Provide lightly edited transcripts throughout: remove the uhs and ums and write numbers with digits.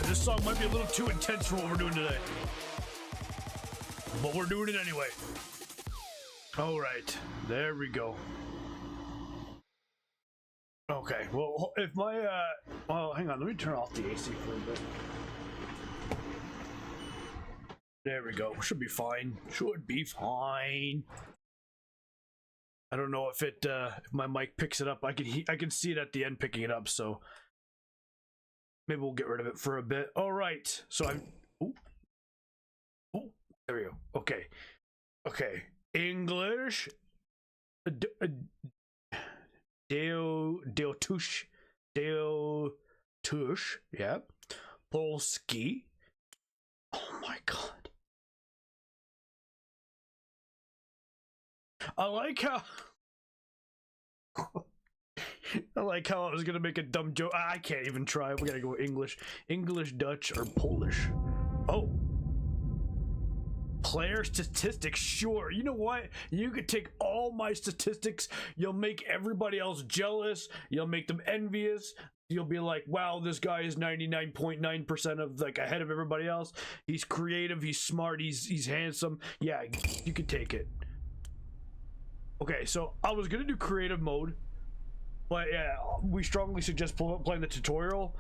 This song might be a little too intense for what we're doing today, but we're doing it anyway. All right, there we go. Okay, well, if my well, hang on, let me turn off the AC for a bit. There we go. Should be fine. Should be fine. I don't know if it if my mic picks it up. I can see it at the end picking it up, so maybe we'll get rid of it for a bit. All right. So I'm there we go. Okay. Okay. English. Deo tush. Yeah. Polski. Oh my god. I like how I was gonna make a dumb joke. I can't even try. We gotta go English, Dutch, or Polish. Oh, player statistics. Sure. You know what? You could take all my statistics. You'll make everybody else jealous. You'll make them envious. You'll be like, wow, this guy is 99.9% of like ahead of everybody else. He's creative. He's smart. He's handsome. Yeah, you could take it. Okay, so I was gonna do creative mode, but yeah, we strongly suggest playing the tutorial.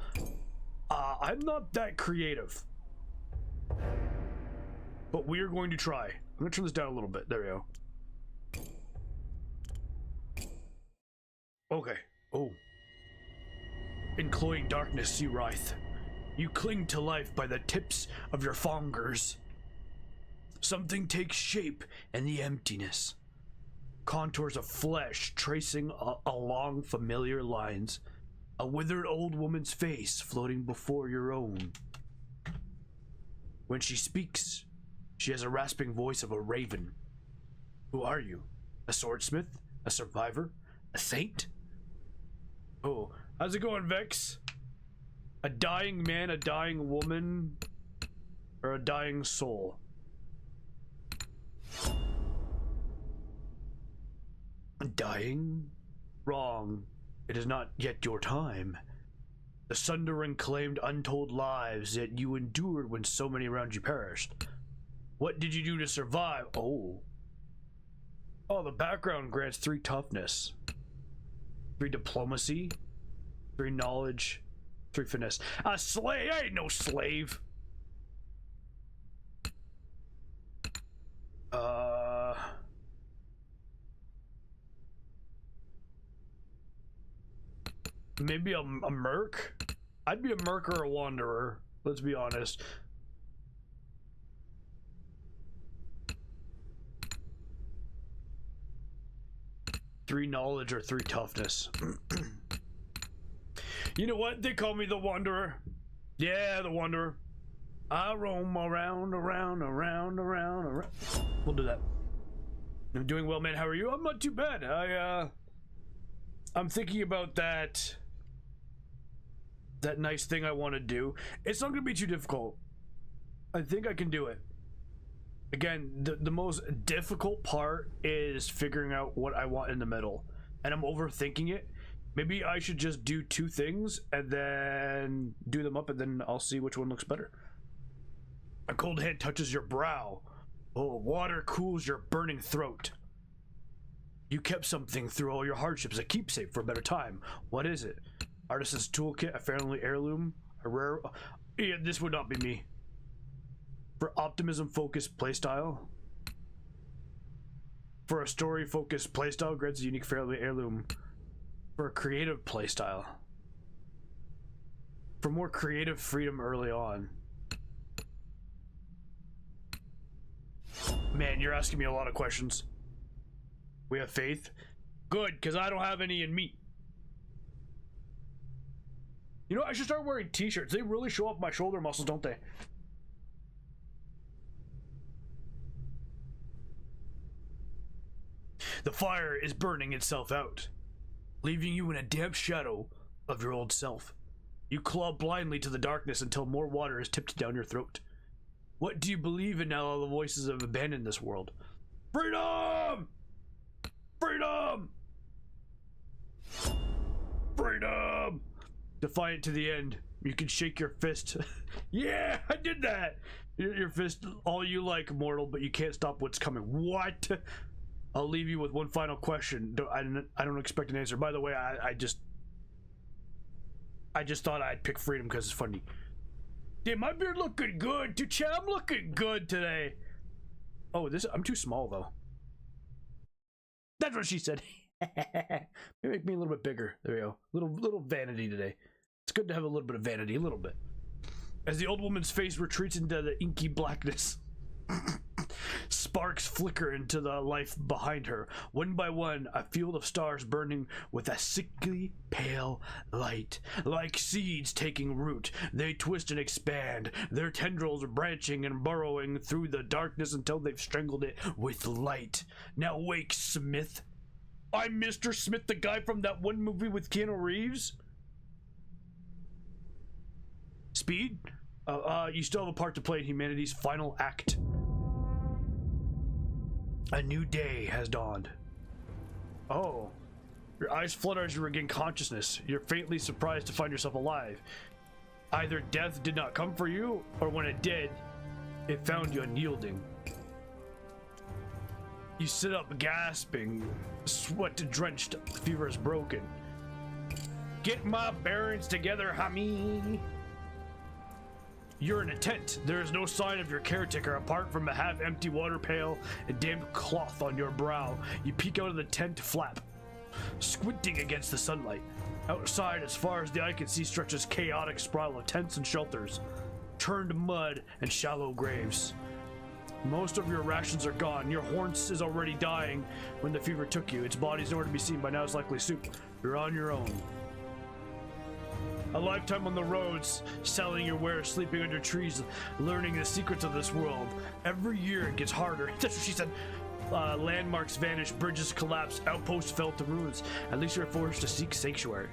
I'm not that creative, but we are going to try. I'm gonna turn this down a little bit. There we go. Okay. Oh. In cloying darkness, you writhe. You cling to life by the tips of your fingers. Something takes shape in the emptiness. Contours of flesh tracing along familiar lines. A withered old woman's face floating before your own. When she speaks, she has a rasping voice of a raven. Who are you? A swordsmith? A survivor? A saint? Oh, how's it going, Vex? A dying man, a dying woman, or a dying soul? Dying? Wrong. It is not yet your time. The Sundering claimed untold lives that you endured when so many around you perished. What did you do to survive? Oh. Oh, the background grants 3 toughness, 3 diplomacy, 3 knowledge, 3 finesse. A slave? I ain't no slave. Maybe a merc? I'd be a merc or a wanderer, let's be honest. Three knowledge or 3 toughness. You know what? They call me the Wanderer. Yeah, the Wanderer. I roam around. We'll do that. I'm doing well, man. How are you? I'm not too bad. I'm thinking about that nice thing I want to do. It's not going to be too difficult. I think I can do it. Again, the most difficult part is figuring out what I want in the middle, and I'm overthinking it. Maybe I should just do 2 things and then do them up, and then I'll see which one looks better. A cold hand touches your brow. Oh, water cools your burning throat. You kept something through all your hardships, a keepsake for a better time. What is it? Artisan's toolkit, a family heirloom, a rare... Yeah, this would not be me. For optimism-focused playstyle. For a story-focused playstyle, grants a unique family heirloom. For a creative playstyle. For more creative freedom early on. Man, you're asking me a lot of questions. We have faith? Good, because I don't have any in me. You know, I should start wearing t-shirts. They really show off my shoulder muscles, don't they? The fire is burning itself out, leaving you in a damp shadow of your old self. You claw blindly to the darkness until more water is tipped down your throat. What do you believe in now all the voices have abandoned this world? Freedom! Freedom! Freedom! Defiant to the end. You can shake your fist. Yeah, I did that! Your fist, all you like, mortal, but you can't stop what's coming. What? I'll leave you with one final question. I don't expect an answer. By the way, I just thought I'd pick freedom because it's funny. Damn, my beard looking good. Dude, chat, I'm looking good today. Oh, I'm too small though. That's what she said. Make me a little bit bigger. There we go. Little vanity today. It's good to have a little bit of vanity, a little bit. As the old woman's face retreats into the inky blackness, sparks flicker into the life behind her. One by one, a field of stars burning with a sickly pale light. Like seeds taking root, they twist and expand, their tendrils branching and burrowing through the darkness until they've strangled it with light. Now wake, Smith. I'm Mr. Smith, the guy from that one movie with Keanu Reeves. Speed? You still have a part to play in humanity's final act. A new day has dawned. Oh. Your eyes flutter as you regain consciousness. You're faintly surprised to find yourself alive. Either death did not come for you, or when it did, it found you unyielding. You sit up gasping, sweat drenched, fever is broken. Get my bearings together, homie. You're in a tent. There is no sign of your caretaker apart from a half-empty water pail and damp cloth on your brow. You peek out of the tent flap. squinting against the sunlight. Outside, as far as the eye can see, stretches chaotic sprawl of tents and shelters, turned mud and shallow graves. Most of your rations are gone. Your horse is already dying when the fever took you. Its body's nowhere to be seen. By now it's likely soup. You're on your own. A lifetime on the roads, selling your wares, sleeping under trees, learning the secrets of this world. Every year it gets harder. That's what she said. Landmarks vanish, bridges collapse, outposts fell to ruins. At least you're forced to seek sanctuary.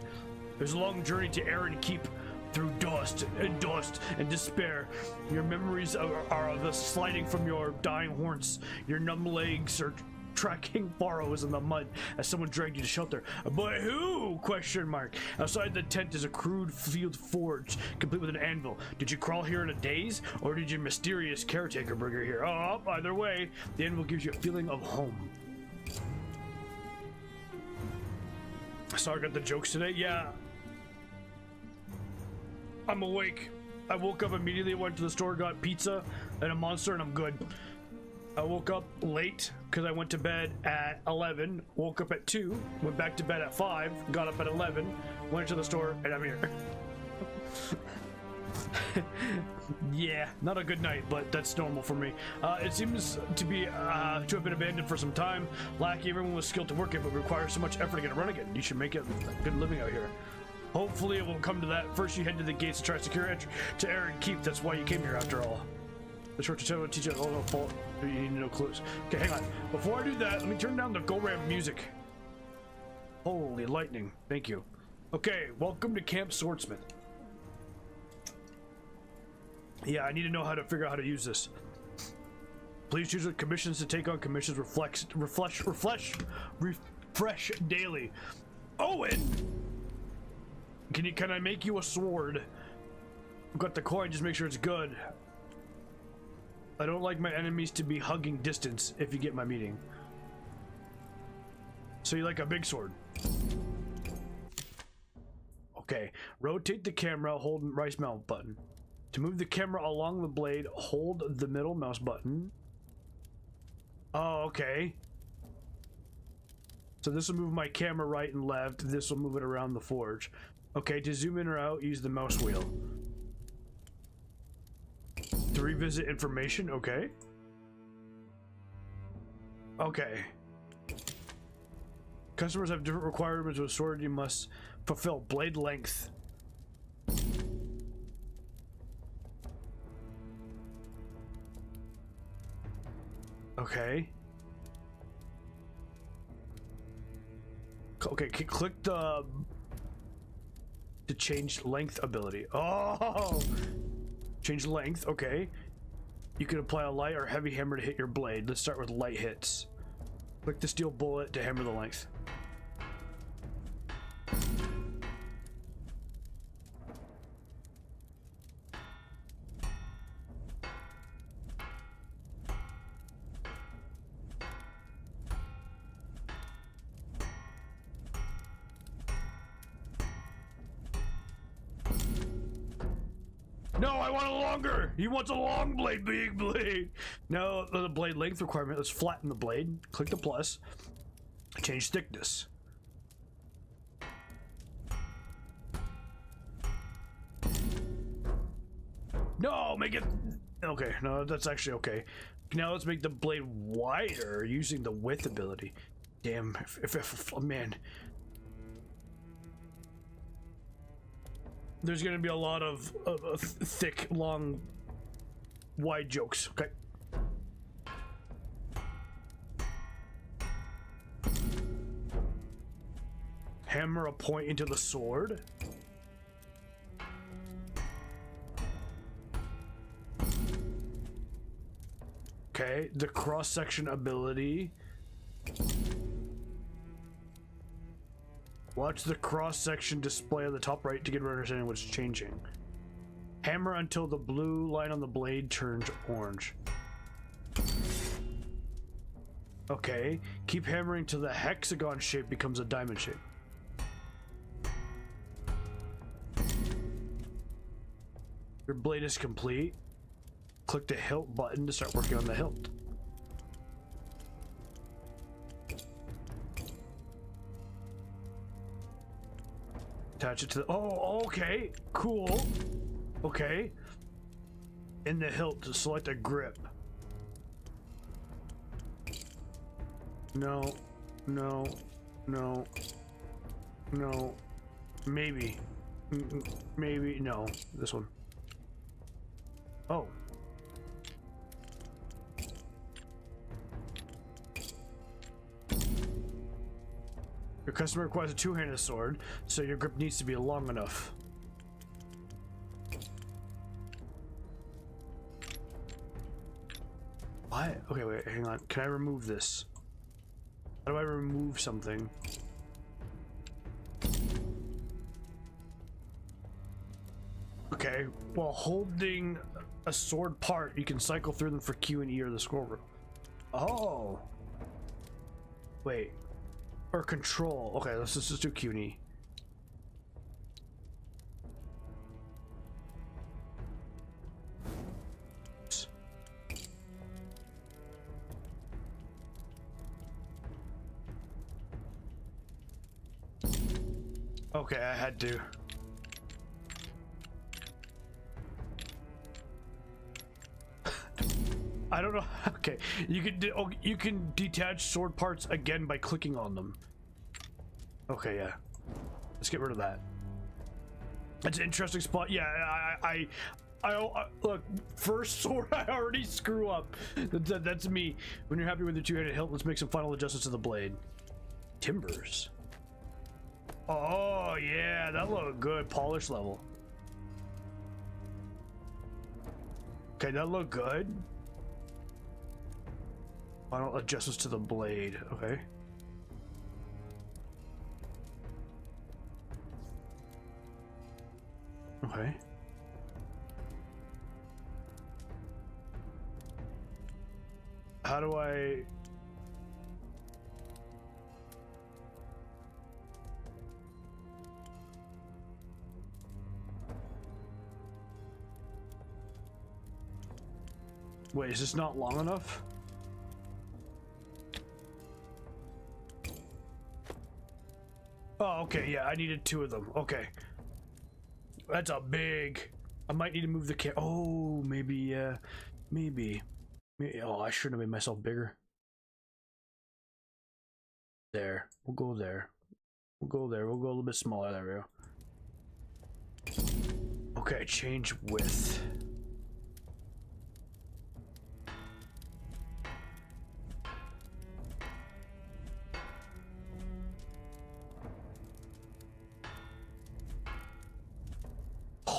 There's a long journey to Aaron Keep, through dust and despair. Your memories are the sliding from your dying horns. Your numb legs are tracking furrows in the mud as someone dragged you to shelter. But who? Question mark. Outside the tent is a crude field forge, complete with an anvil. Did you crawl here in a daze, or did your mysterious caretaker bring her here? Oh, either way, the anvil gives you a feeling of home. Sorry, I got the jokes today. Yeah. I'm awake. I woke up immediately, went to the store, got pizza and a Monster, and I'm good. I woke up late because I went to bed at 11, woke up at 2, went back to bed at 5, got up at 11, went to the store, and I'm here. Yeah, not a good night, but that's normal for me. It seems to have been abandoned for some time. Lacking everyone with skill to work it, but requires so much effort to get it run again. You should make it a good living out here. Hopefully it will come to that. First you head to the gates to try to secure entry to Aaron Keep. That's why you came here after all. The short tutorial will teach you all the fault. You need no clues. Okay, hang on. Before I do that, let me turn down the Go Ram music. Holy lightning. Thank you. Okay, welcome to Camp Swordsmith. Yeah, I need to know how to figure out how to use this. Please choose the commissions to take on commissions. Refresh daily. Owen! Can I make you a sword? I've got the coin, just make sure it's good. I don't like my enemies to be hugging distance, if you get my meaning. So you like a big sword? Okay, rotate the camera, hold right mouse button. To move the camera along the blade, hold the middle mouse button. Oh, okay. So this will move my camera right and left. This will move it around the forge. Okay, to zoom in or out, use the mouse wheel. To revisit information, okay. Okay. Customers have different requirements with sword. You must fulfill blade length. Okay. Okay, click the to change length ability. Oh, change length. Okay, you can apply a light or heavy hammer to hit your blade. Let's start with light hits. Click the steel bullet to hammer the length. No, I want it longer. He wants a long blade, big blade. No, the blade length requirement. Let's flatten the blade. Click the plus. Change thickness. No, make it. Okay, no, that's actually okay. Now let's make the blade wider using the width ability. Damn, if man. There's gonna be a lot of thick, long, wide jokes. Okay. Hammer a point into the sword. Okay, the cross-section ability. Watch the cross-section display on the top right to get an understanding of what's changing. Hammer until the blue line on the blade turns orange. Okay, keep hammering till the hexagon shape becomes a diamond shape. Your blade is complete. Click the hilt button to start working on the hilt. . Attach it to the, oh, okay, cool. Okay. In the hilt to select a grip. No, no, no, no. Maybe. Maybe, no. This one. Oh. Your customer requires a two-handed sword, so your grip needs to be long enough. What? Okay, wait, hang on. Can I remove this? How do I remove something? Okay, while holding a sword part, you can cycle through them for Q and E or the scroll wheel. Oh. Wait. Or control. Okay, let's just do Q and E. Okay, I had to. I don't know. Okay, you can detach sword parts again by clicking on them. Okay, yeah. Let's get rid of that. That's an interesting spot. Yeah, I look, first sword I already screw up. That's me. When you're happy with the two-handed hilt, let's make some final adjustments to the blade. Timbers. Oh yeah, that looked good. Polish level. Okay, that looked good. Final adjustments to the blade. Okay. Okay. How do I... Wait, is this not long enough? Oh, okay, yeah, I needed two of them. Okay. That's a big... I might need to move the oh, maybe, maybe. Oh, I shouldn't have made myself bigger. There. We'll go there. We'll go there. We'll go a little bit smaller. There we go. Okay, change width.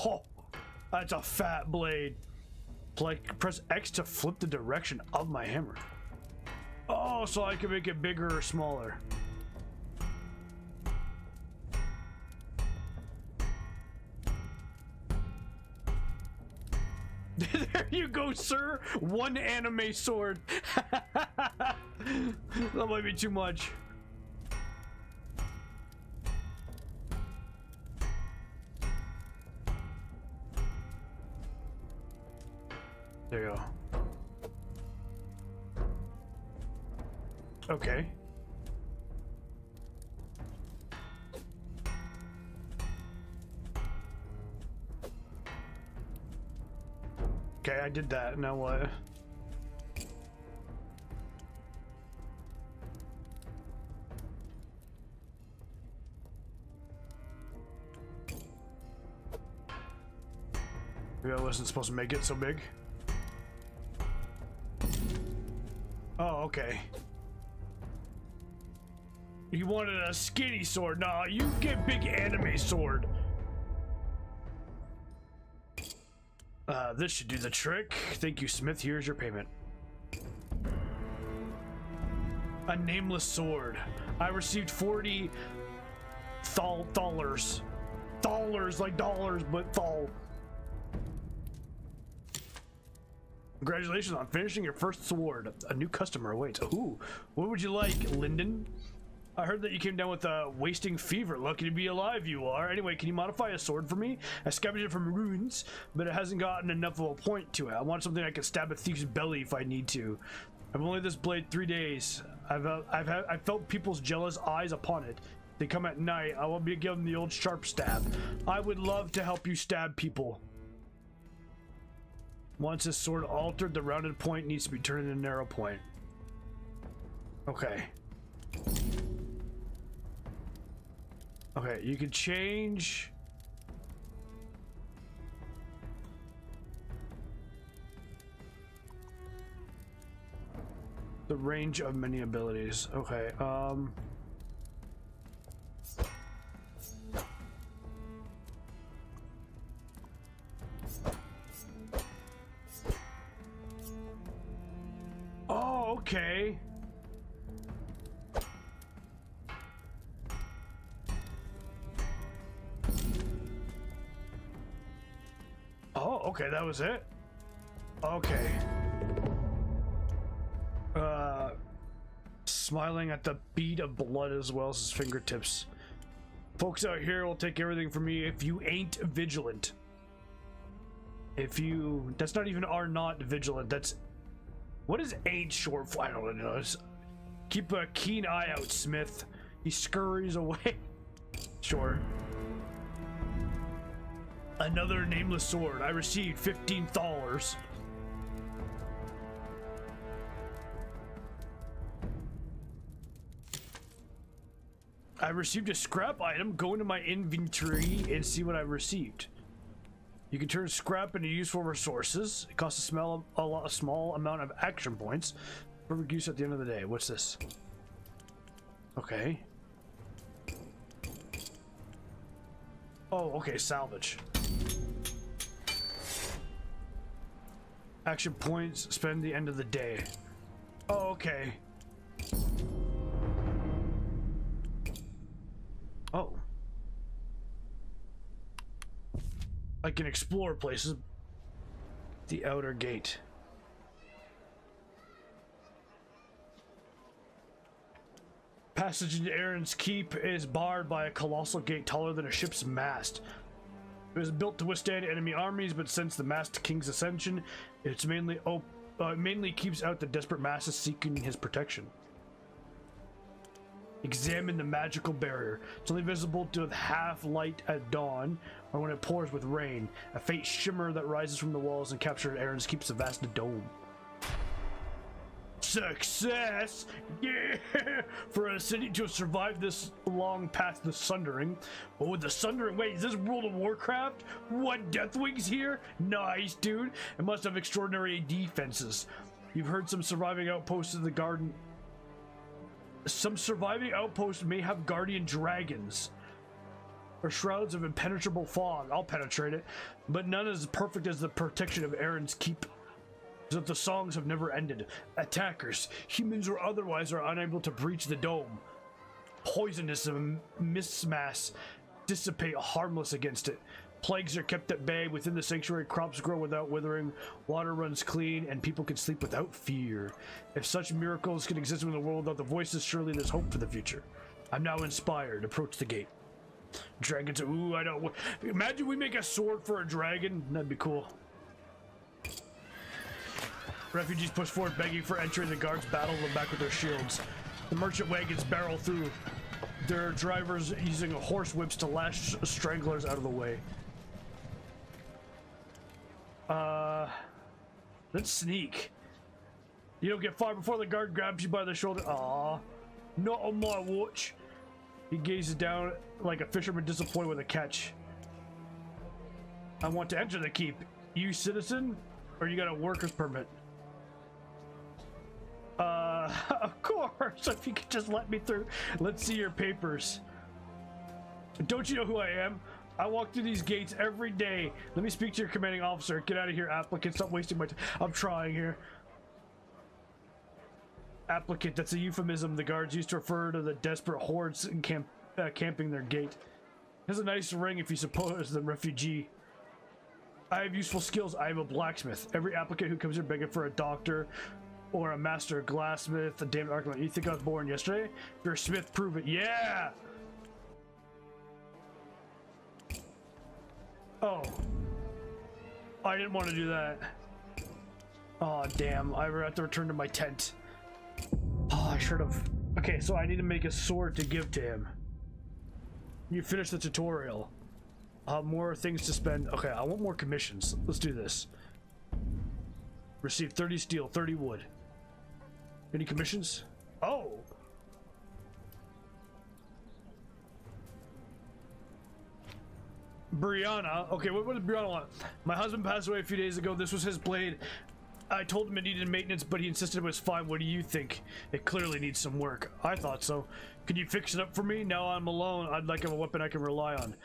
Oh, that's a fat blade. Like, press X to flip the direction of my hammer. Oh, so I can make it bigger or smaller. There you go, sir. One anime sword. That might be too much. There you go. Okay. Okay, I did that. Now what? Maybe I wasn't supposed to make it so big. Oh, okay. You wanted a skinny sword. Nah, you get big anime sword. This should do the trick. Thank you, Smith. Here's your payment. A nameless sword. I received 40 thalers. Thalers, like dollars, but thal. Congratulations on finishing your first sword. A new customer awaits. Ooh, what would you like, Lyndon? I heard that you came down with a wasting fever. Lucky to be alive you are. Anyway, can you modify a sword for me? I scavenged it from runes, but it hasn't gotten enough of a point to it. I want something I can stab a thief's belly if I need to. I've only had this blade 3 days. I've felt people's jealous eyes upon it. They come at night. I want me to give them the old sharp stab. I would love to help you stab people. Once this sword altered, the rounded point needs to be turned into a narrow point. Okay. Okay, you can change. The range of many abilities. Okay, oh, okay. Oh, okay, that was it? Okay. Smiling at the bead of blood as well as his fingertips. Folks out here will take everything from me if you ain't vigilant. If you... That's not even are not vigilant. That's... What is ain't short for? I don't know. Keep a keen eye out, Smith. He scurries away. Sure. Another nameless sword. I received $15. I received a scrap item. Go into my inventory and see what I received. You can turn scrap into useful resources. It costs a small amount of action points. Perfect use at the end of the day. What's this? Okay. Oh, okay, salvage. Action points, spend the end of the day. Oh, okay. Oh. I can explore places. The outer gate. Passage into Aaron's Keep is barred by a colossal gate taller than a ship's mast. It was built to withstand enemy armies, but since the masked king's ascension, it's mainly keeps out the desperate masses seeking his protection. Examine the magical barrier. It's only visible to half light at dawn, or when it pours with rain. A faint shimmer that rises from the walls and captured Aaron's Keep's a vast dome. Success! Yeah! For a city to survive this long path to Sundering. Oh, the Sundering. Wait, is this World of Warcraft? What, Deathwing's here? Nice, dude. It must have extraordinary defenses. You've heard some surviving outposts of the garden. Some surviving outposts may have guardian dragons or shrouds of impenetrable fog. I'll penetrate it, but none as perfect as the protection of Aaron's Keep. So that the songs have never ended. Attackers, humans or otherwise, are unable to breach the dome. Poisonous and mismass dissipate harmless against it. Plagues are kept at bay within the sanctuary. Crops grow without withering. Water runs clean, and people can sleep without fear. If such miracles can exist in the world without the voices, surely there's hope for the future. I'm now inspired. Approach the gate. Dragons. Ooh, I don't. Imagine we make a sword for a dragon. That'd be cool. Refugees push forward, begging for entry. The guards battle them back with their shields. The merchant wagons barrel through, their drivers using horse whips to lash stranglers out of the way. Let's sneak. You don't get far before the guard grabs you by the shoulder. Aw, not on my watch. He gazes down like a fisherman disappointed with a catch. I want to enter the keep. You citizen? Or you got a worker's permit? Of course, if you could just let me through. Let's see your papers. Don't you know who I am? I walk through these gates every day. Let me speak to your commanding officer. Get out of here, applicant. Stop wasting my time. I'm trying here. Applicant, that's a euphemism the guards used to refer to the desperate hordes camping their gate. Has a nice ring if you suppose them refugee. I have useful skills. I am a blacksmith. Every applicant who comes here begging for a doctor or a master glassmith, a damn argument. You think I was born yesterday? If you're a smith, prove it. Yeah! Oh. I didn't want to do that. Oh, damn. I have to return to my tent. Oh, I should have. Okay, so I need to make a sword to give to him. You finish the tutorial. More things to spend. Okay, I want more commissions. Let's do this. Receive 30 steel, 30 wood. Any commissions? Oh! Brianna. Okay, what does Brianna want? My husband passed away a few days ago. This was his blade. I told him it needed maintenance, but he insisted it was fine. What do you think? It clearly needs some work. I thought so. Could you fix it up for me? Now I'm alone. I'd like a weapon I can rely on.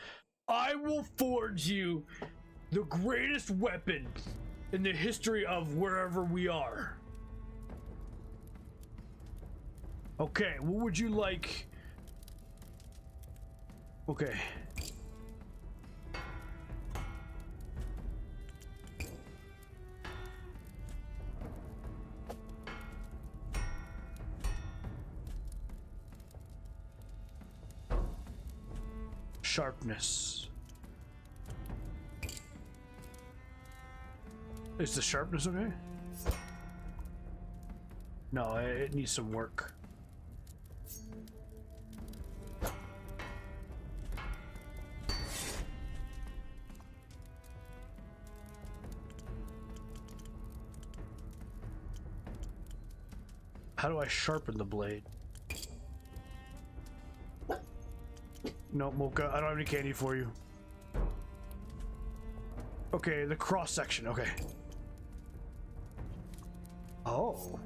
I will forge you the greatest weapon in the history of wherever we are. Okay, what would you like? Okay. Sharpness. Is the sharpness okay? No, it needs some work. How do I sharpen the blade? No, Mocha, I don't have any candy for you. Okay, the cross section, okay. Oh.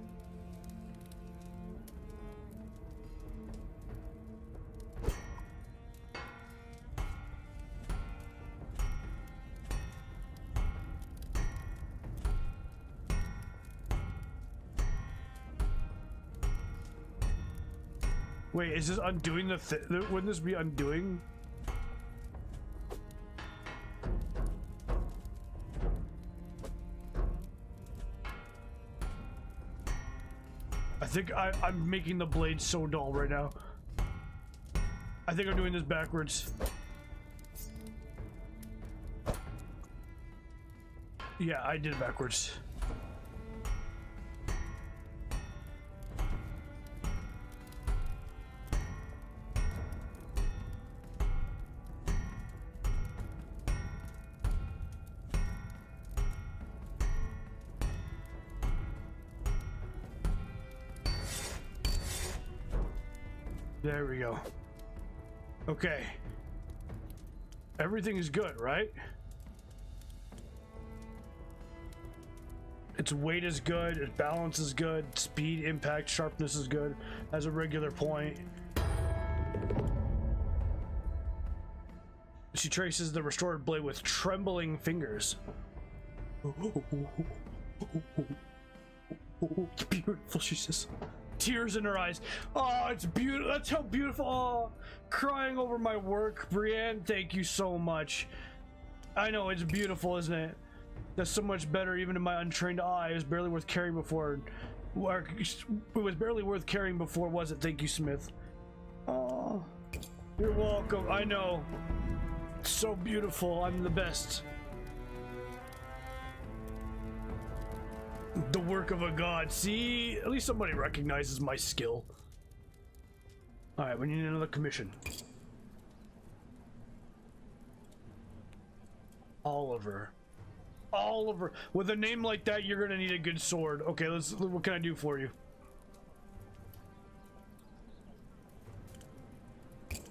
Wait, is this undoing the wouldn't this be undoing? I think I'm making the blade so dull right now. I think I'm doing this backwards. Yeah, I did it backwards. There we go. Okay. Everything is good, right? Its weight is good, its balance is good, speed, impact, sharpness is good as a regular point. She traces the restored blade with trembling fingers. It's beautiful, she says. Tears in her eyes. Oh, it's beautiful. That's how beautiful. Oh, crying over my work. Brienne, thank you so much. I know, it's beautiful, isn't it? That's so much better even in my untrained eye. It was barely worth carrying before. It was barely worth carrying before, was it? Thank you, Smith. Oh, you're welcome. I know. So beautiful. I'm the best. The work of a god. See, at least somebody recognizes my skill. All right, we need another commission. Oliver. With a name like that, you're gonna need a good sword. Okay, what can I do for you?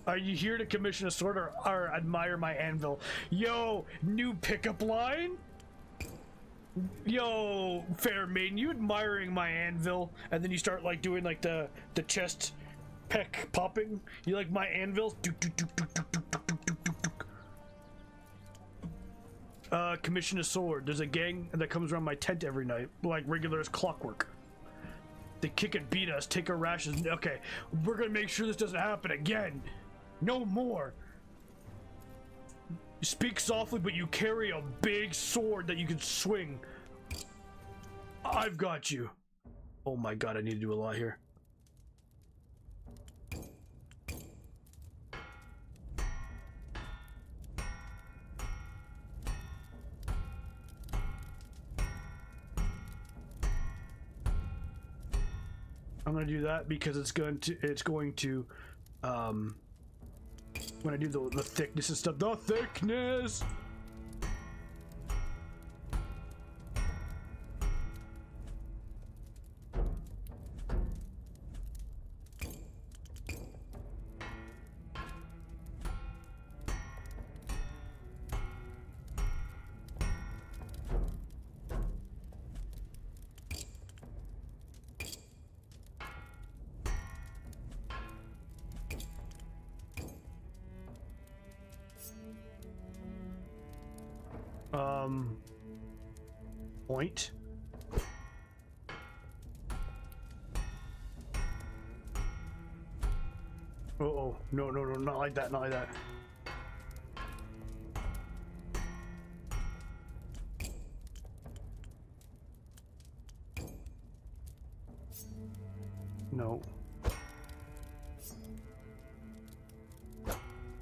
Are you here to commission a sword or admire my anvil? Yo, new pickup line? Yo, fair maiden, you admiring my anvil, and then you start like doing like the chest peck popping. You like my anvils? Commission a sword. There's a gang that comes around my tent every night, like regular as clockwork. They kick and beat us, take our rations. Okay, we're gonna make sure this doesn't happen again. No more. You speak softly, but you carry a big sword that you can swing. I've got you. Oh my god, I need to do a lot here. I'm gonna do that because it's going to when I do the thickness and stuff. The thickness. Point. Oh, no, not like that, not like that. No.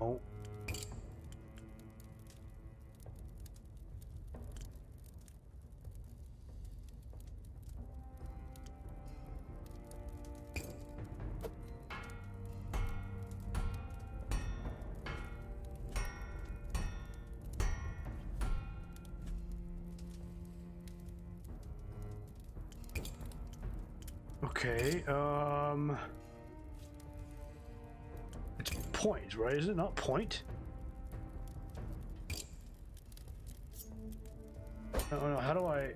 Oh. Okay, it's point, right? Is it not point? No, how do I...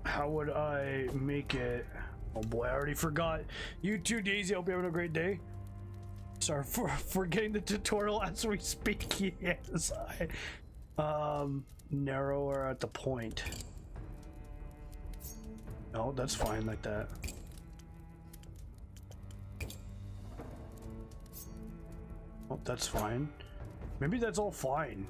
How would I make it? Oh boy, I already forgot. You too, Daisy. I hope you're having a great day. Sorry for getting the tutorial as we speak. Yes, narrower at the point. No, that's fine like that. Oh, that's fine. Maybe that's all fine.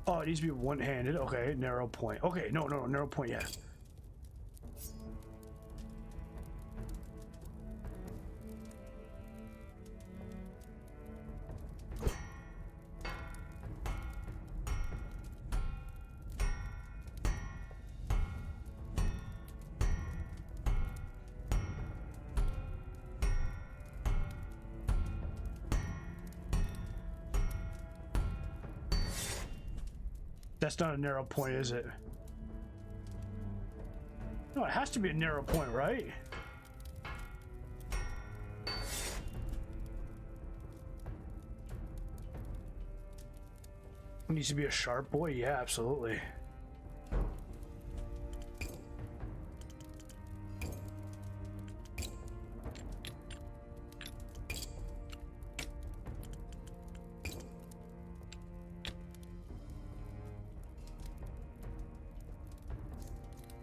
Oh, it needs to be one-handed. Okay, narrow point. Okay, no, narrow point, yeah. That's not a narrow point, is it? No, it has to be a narrow point, right? It needs to be a sharp boy? Yeah, absolutely.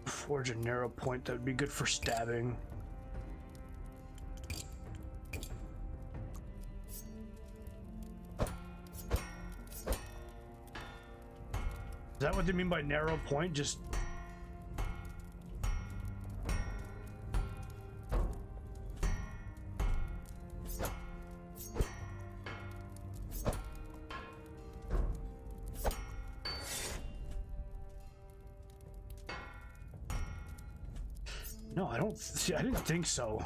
Forge a narrow point, that would be good for stabbing. Is that what they mean by narrow point? Just... No, I don't see. I didn't think so.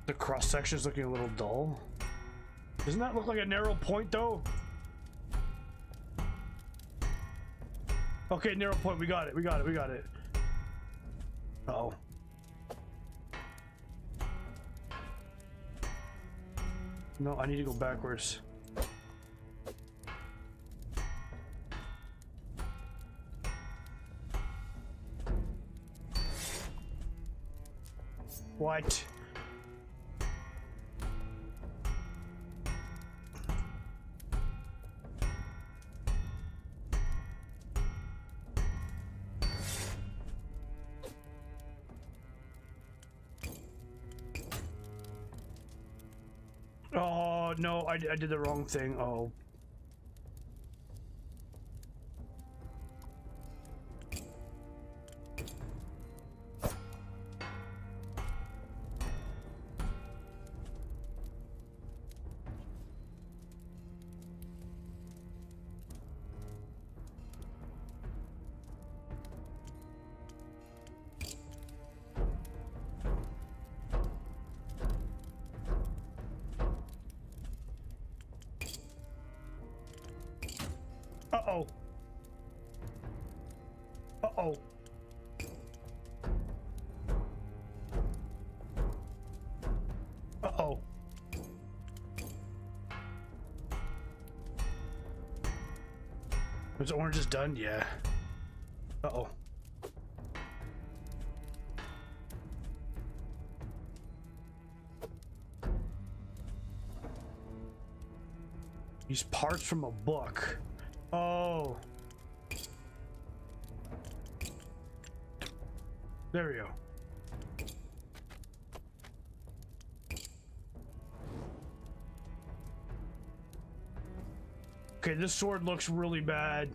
The cross section is looking a little dull. Doesn't that look like a narrow point though? Okay, narrow point. We got it. We got it. Uh-oh. No, I need to go backwards. What? Oh, no, I did the wrong thing. Oh. Uh-oh. Uh-oh. Uh-oh. Was orange is done? Yeah. Uh-oh. Use parts from a book. Oh. There we go. Okay, this sword looks really bad.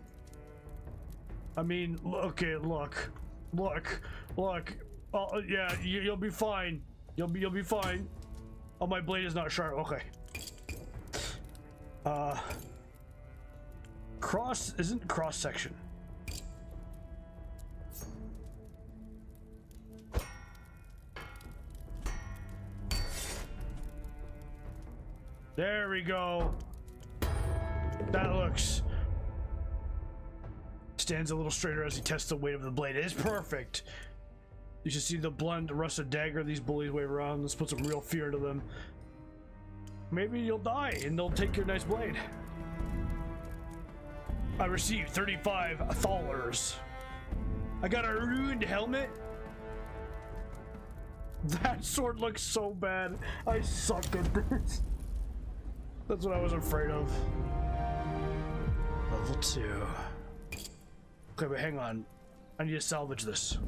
I mean, okay, look. Oh, yeah, you'll be fine. You'll be fine. Oh, my blade is not sharp. Okay. Cross isn't cross section. There we go. That looks. Stands a little straighter as he tests the weight of the blade. It is perfect. You should see the blunt, rusted dagger these bullies wave around. Let's put some real fear into them. Maybe you'll die and they'll take your nice blade. I received 35 thalers. I got a ruined helmet. That sword looks so bad. I suck at this. That's what I was afraid of. Level 2. Okay, but hang on. I need to salvage this.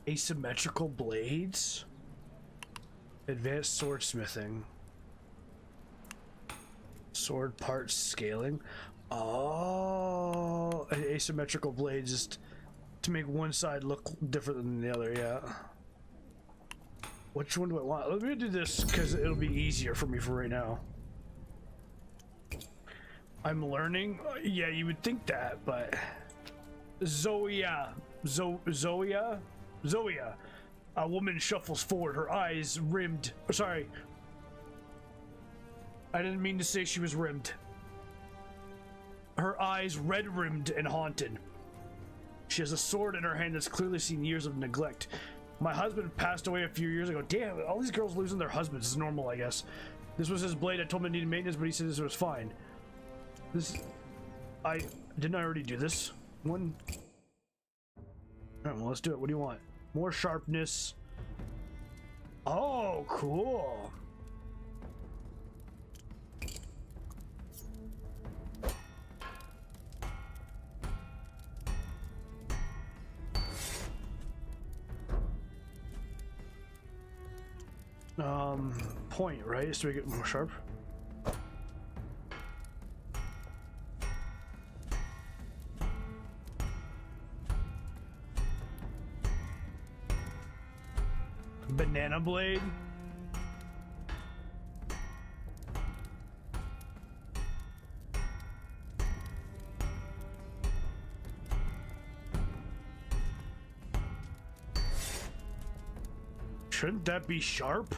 Asymmetrical blades? Advanced swordsmithing. Sword parts scaling. Oh, an asymmetrical blade just to make one side look different than the other, yeah. Which one do I want? Let me do this because it'll be easier for me for right now. I'm learning. Yeah, you would think that, but Zoya. A woman shuffles forward, her eyes rimmed. Sorry. I didn't mean to say she was rimmed. Her eyes red-rimmed and haunted. She has a sword in her hand that's clearly seen years of neglect. My husband passed away a few years ago. Damn, all these girls losing their husbands is normal, I guess. This was his blade. I told him it needed maintenance, but he said this was fine. Didn't I already do this one? Alright, well, let's do it. What do you want? More sharpness. Oh, cool. Point, right? So we get more sharp. Banana blade. Shouldn't that be sharp?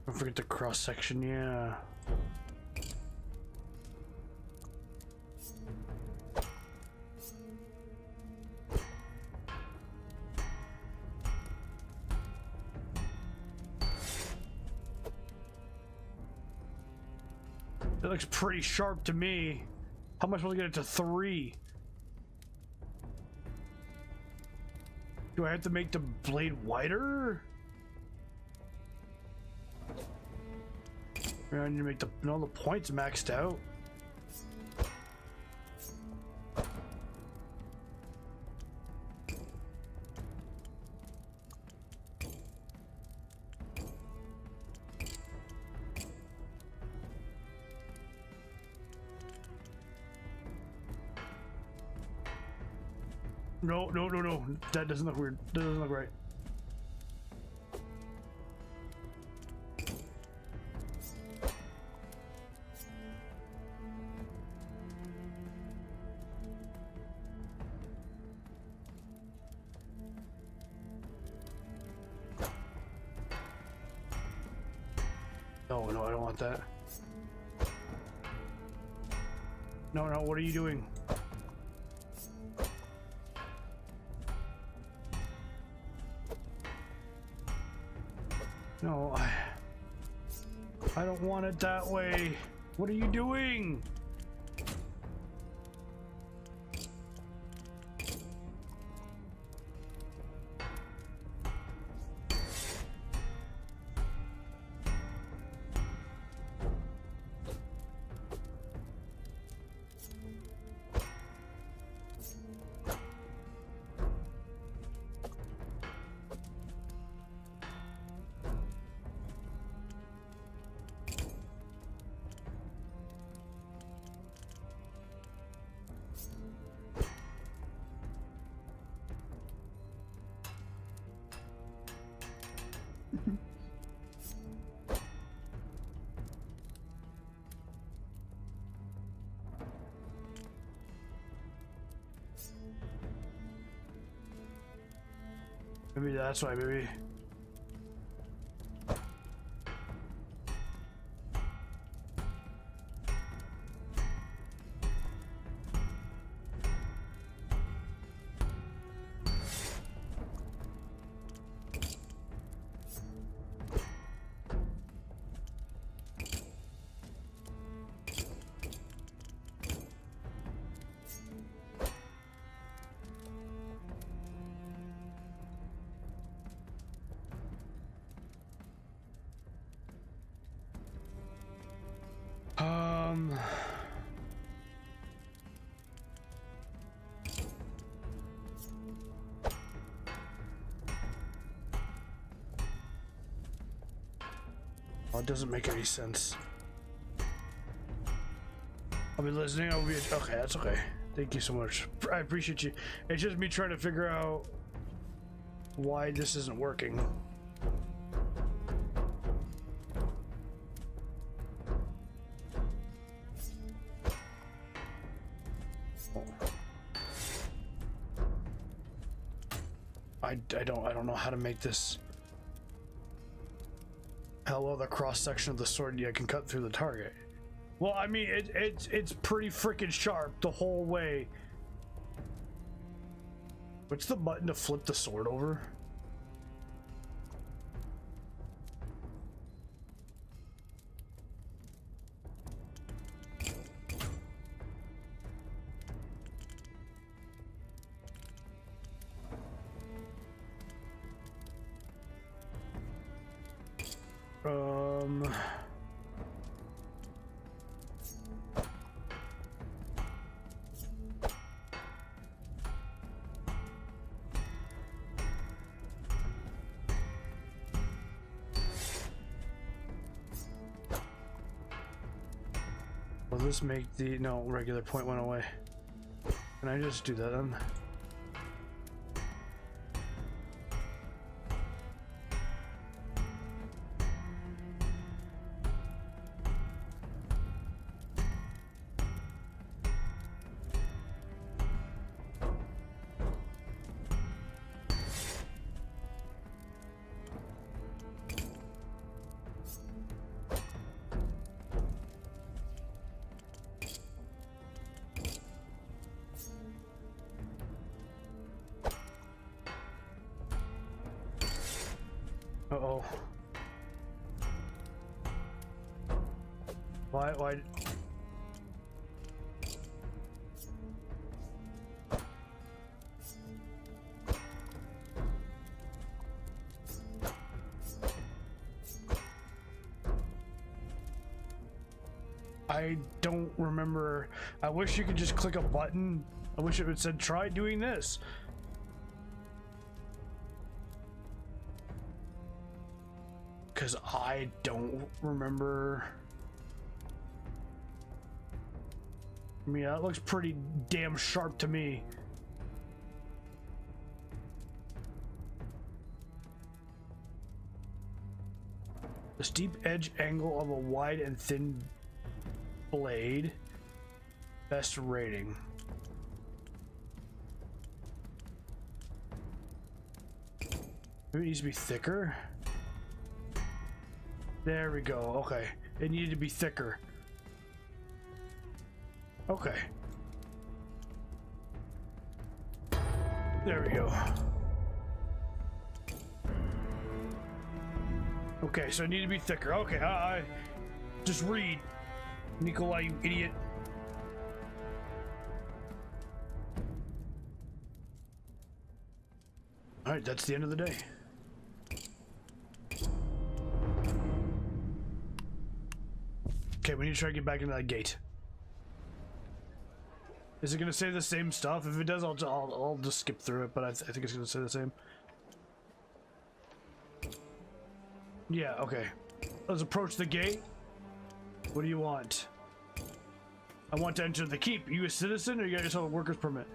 Don't forget the cross section, yeah. That looks pretty sharp to me. How am I supposed to get it to 3? Do I have to make the blade wider? I need to make all the points maxed out. No, no, no, no. That doesn't look weird. That doesn't look right. No, no, I don't want that. No, no, what are you doing? No, I don't want it that way. What are you doing? Maybe that's why, maybe. Oh, it doesn't make any sense. I'll be listening. I'll be okay. That's okay. Thank you so much. I appreciate you. It's just me trying to figure out why this isn't working. I don't know how to make this. How well the cross section of the sword can cut through the target. Well, I mean, it's pretty freaking sharp the whole way. What's the button to flip the sword over? Will this make the regular point went away? Can I just do that then? Uh-oh. Why? I don't remember. I wish you could just click a button. I wish it would said try doing this. Because I don't remember. I mean, that looks pretty damn sharp to me. The steep edge angle of a wide and thin blade. Best rating. Maybe it needs to be thicker. There we go. Okay. It needed to be thicker. Okay. There we go. Okay, so it needed to be thicker. Okay, I just read. Nikolai, you idiot. Alright, that's the end of the day. Okay, we need to try to get back into that gate. Is it going to say the same stuff? If it does, I'll just skip through it, but I think it's going to say the same. Yeah, okay. Let's approach the gate. What do you want? I want to enter the keep. Are you a citizen or you got yourself a worker's permit?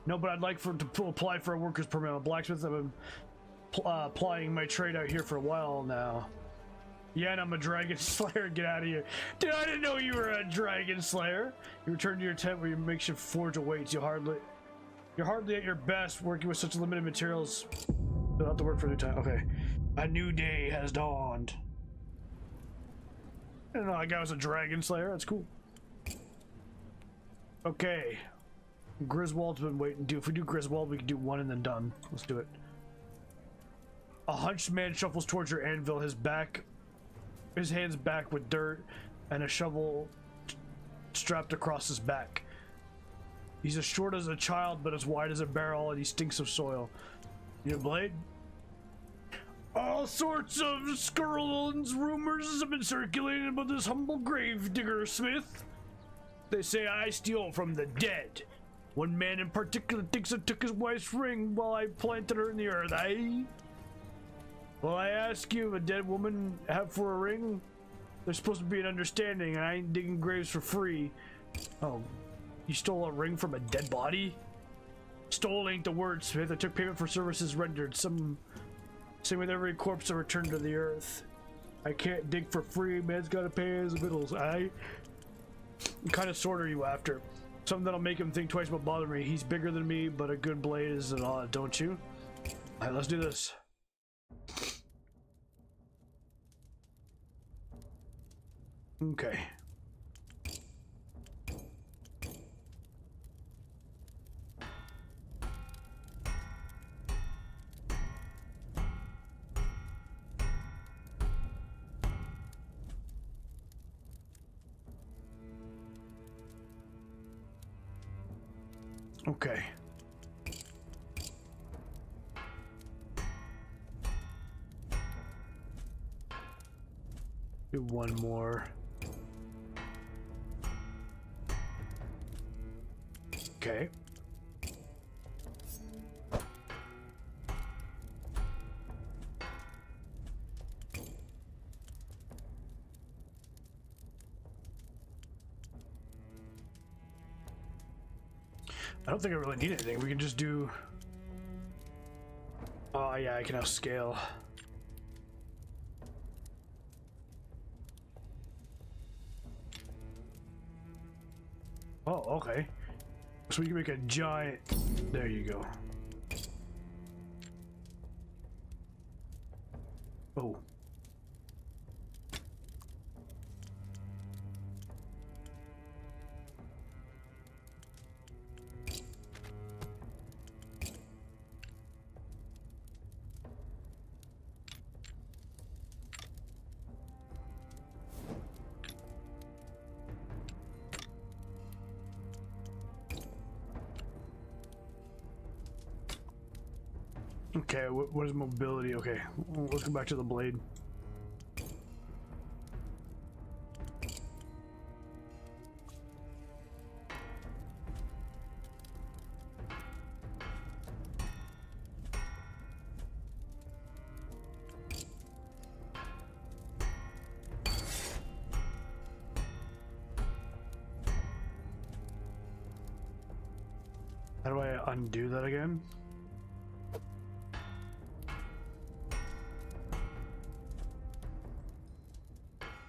No, but I'd like to apply for a worker's permit. I'm a blacksmith. I've been plying my trade out here for a while now. Yeah, and I'm a dragon slayer. Get out of here. Dude, I didn't know you were a dragon slayer. You return to your tent where your makeshift forge awaits. You're hardly at your best working with such limited materials. You'll have to work for a new time. Okay. A new day has dawned. I didn't know that guy was a dragon slayer. That's cool. Okay. Griswold's been waiting. If we do Griswold, we can do one and then done. Let's do it. A hunched man shuffles towards your anvil, his hands back with dirt and a shovel strapped across his back. He's as short as a child but as wide as a barrel, and he stinks of soil. You have a blade? All sorts of scurrilous rumors have been circulating about this humble grave digger smith. They say I steal from the dead. One man in particular thinks I took his wife's ring while I planted her in the earth, Well, I ask you, a dead woman have for a ring? There's supposed to be an understanding, and I ain't digging graves for free. Oh, you stole a ring from a dead body? Stole ain't the word, Smith. I took payment for services rendered. Same with every corpse I returned to the earth. I can't dig for free. Man's gotta pay his bills. What kind of sword are you after? Something that'll make him think twice about bothering me. He's bigger than me, but a good blade is an odd, don't you? Alright, let's do this. Okay. Okay. Do one more. Okay. I don't think I really need anything. We can just do... Oh yeah, I can now scale. Oh, okay. So we can make a giant... There you go. Oh. Okay, what is mobility? Okay, let's go back to the blade. How do I undo that again?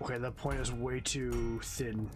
Okay, that point is way too thin.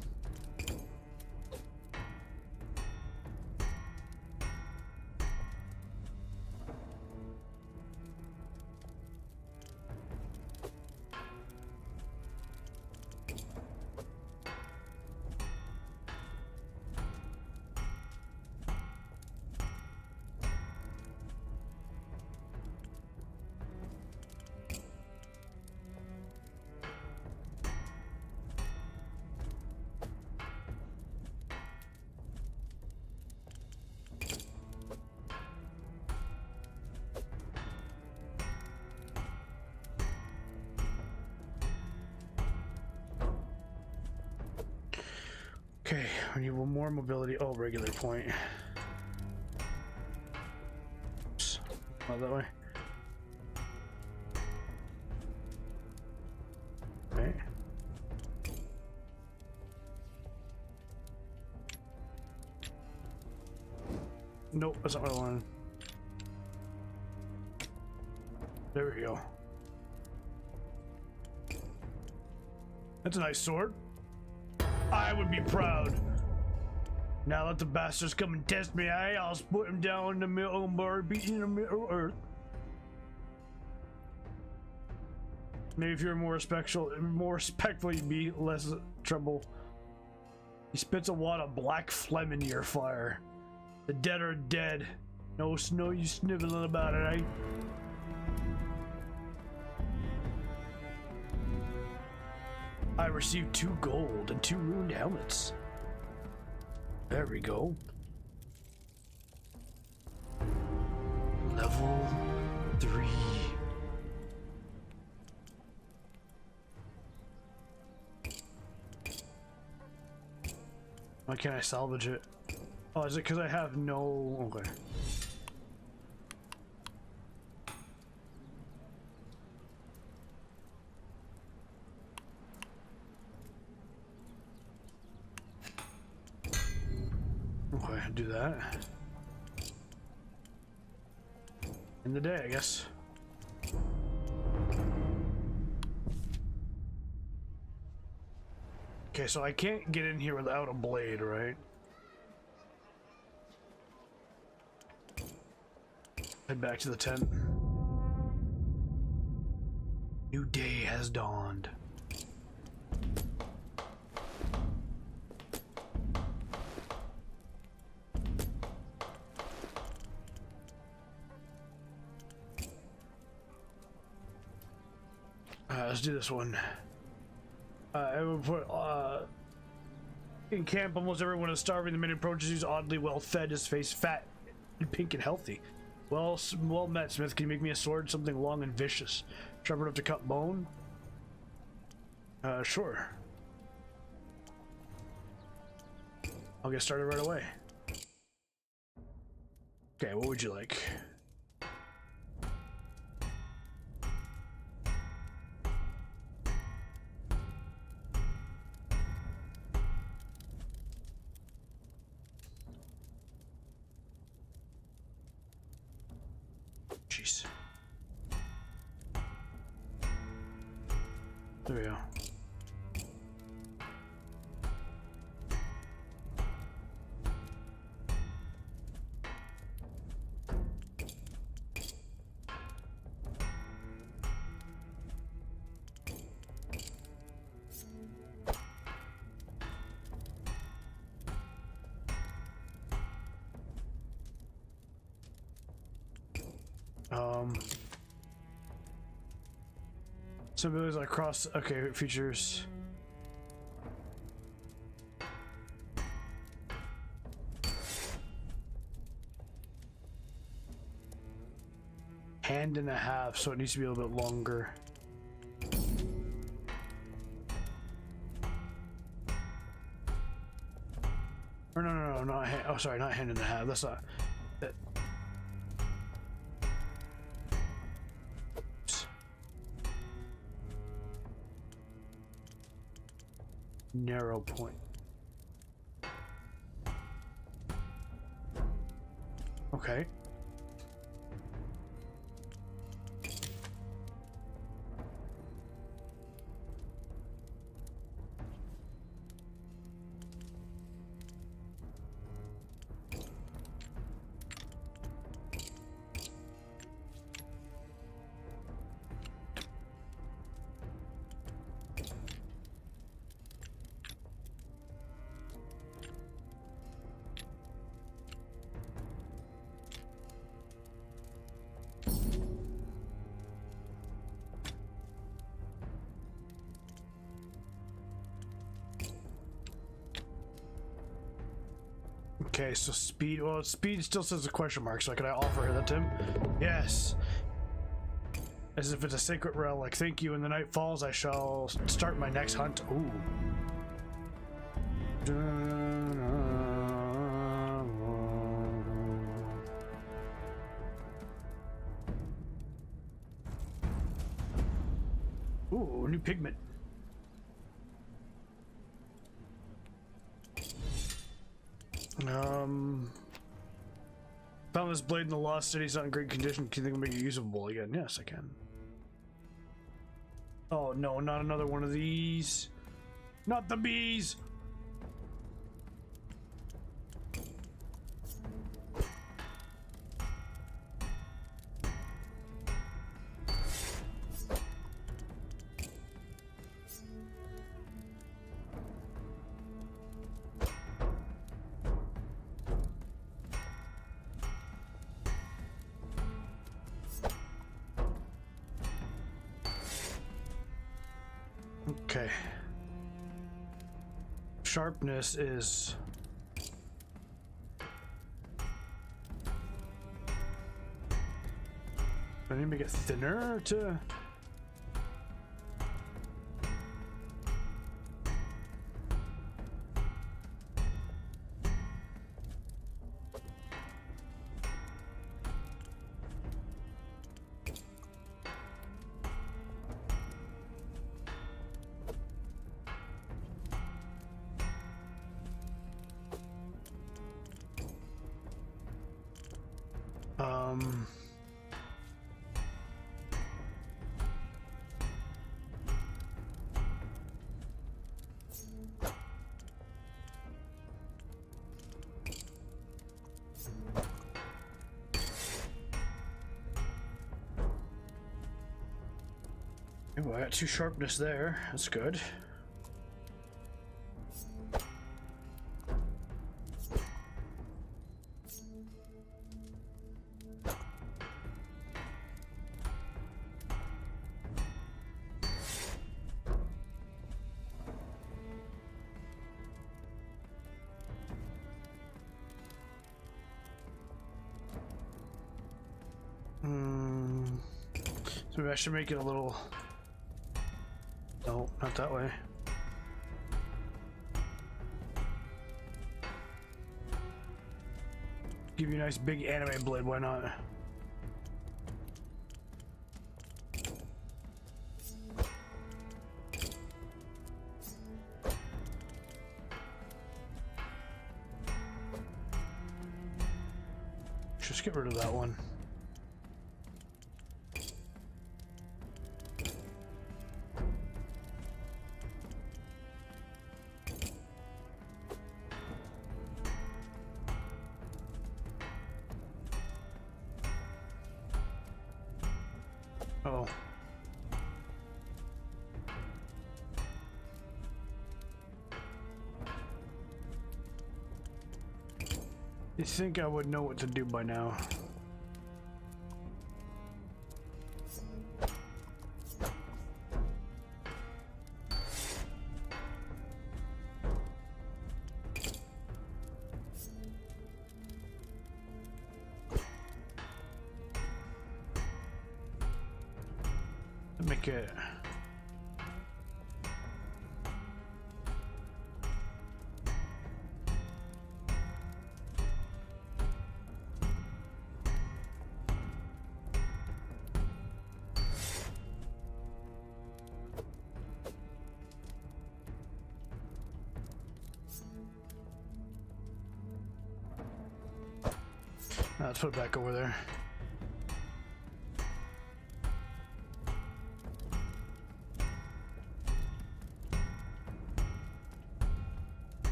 Okay, we need one more mobility. Oh, regular point. Oops. Not that way. Okay. Nope, that's not what I wanted. There we go. That's a nice sword. I would be proud. Now let the bastards come and test me, eh? I'll put him down in the middle of bar, beating the middle of earth. Maybe if you're more respectful, you'd be less trouble. He spits a wad of black phlegm into your fire. The dead are dead. No you sniveling about it, eh? I received 2 gold and 2 ruined helmets. There we go. Level 3. Why can't I salvage it? Oh, is it because I have no... Okay. Okay, do that. In the day, I guess. Okay, so I can't get in here without a blade, right? Head back to the tent. New day has dawned. Let's do this one. I would put in camp. Almost everyone is starving. The man who approaches he's oddly well fed, his face fat, and pink and healthy. Well met, Smith. Can you make me a sword, something long and vicious, sharp enough to cut bone? Sure. I'll get started right away. Okay, what would you like? Jeez. There we go. Some abilities like cross. Okay, features. Hand and a half, so it needs to be a little bit longer. Or no, not hand. Oh, sorry, not hand and a half. That's not. That. Narrow point. Okay. Okay, so speed. Well, speed still says a question mark. So can I offer that to him? Yes. As if it's a sacred relic. Thank you. When the night falls, I shall start my next hunt. Ooh. Ooh, new pigment. Found this blade in the lost city. It's not in great condition. Can you think I'll make it usable again? Yes, I can. Oh no, not another one of these. Not the bees. Okay. Sharpness is... I need to make it thinner to... Oh, I got 2 sharpness there. That's good. So maybe I should make it a little... No, not that way. Give you a nice big anime blade, why not? Just get rid of that one. Oh. You think I would know what to do by now? Make it... Let's put it back over there.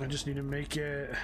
I just need to make it...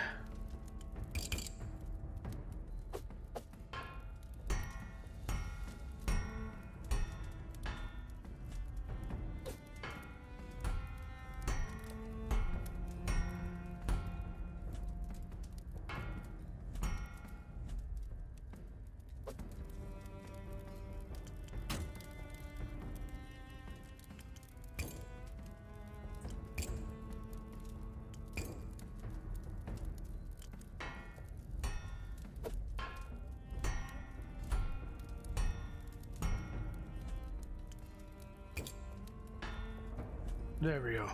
There we go.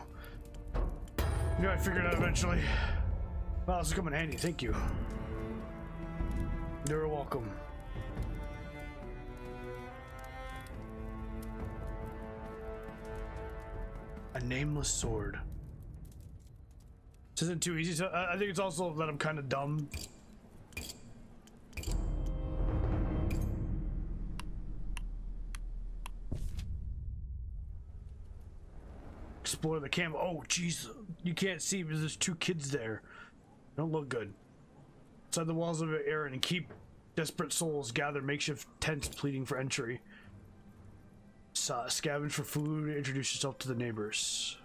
Knew I'd figure it out eventually. Well, this will come in handy, thank you. You're welcome. A nameless sword. This isn't too easy, so I think it's also that I'm kind of dumb. Explore the camp. Oh, jeez. You can't see because there's two kids there. Don't look good. Inside the walls of Aaron and keep desperate souls gather makeshift tents pleading for entry. Scavenge for food, introduce yourself to the neighbors.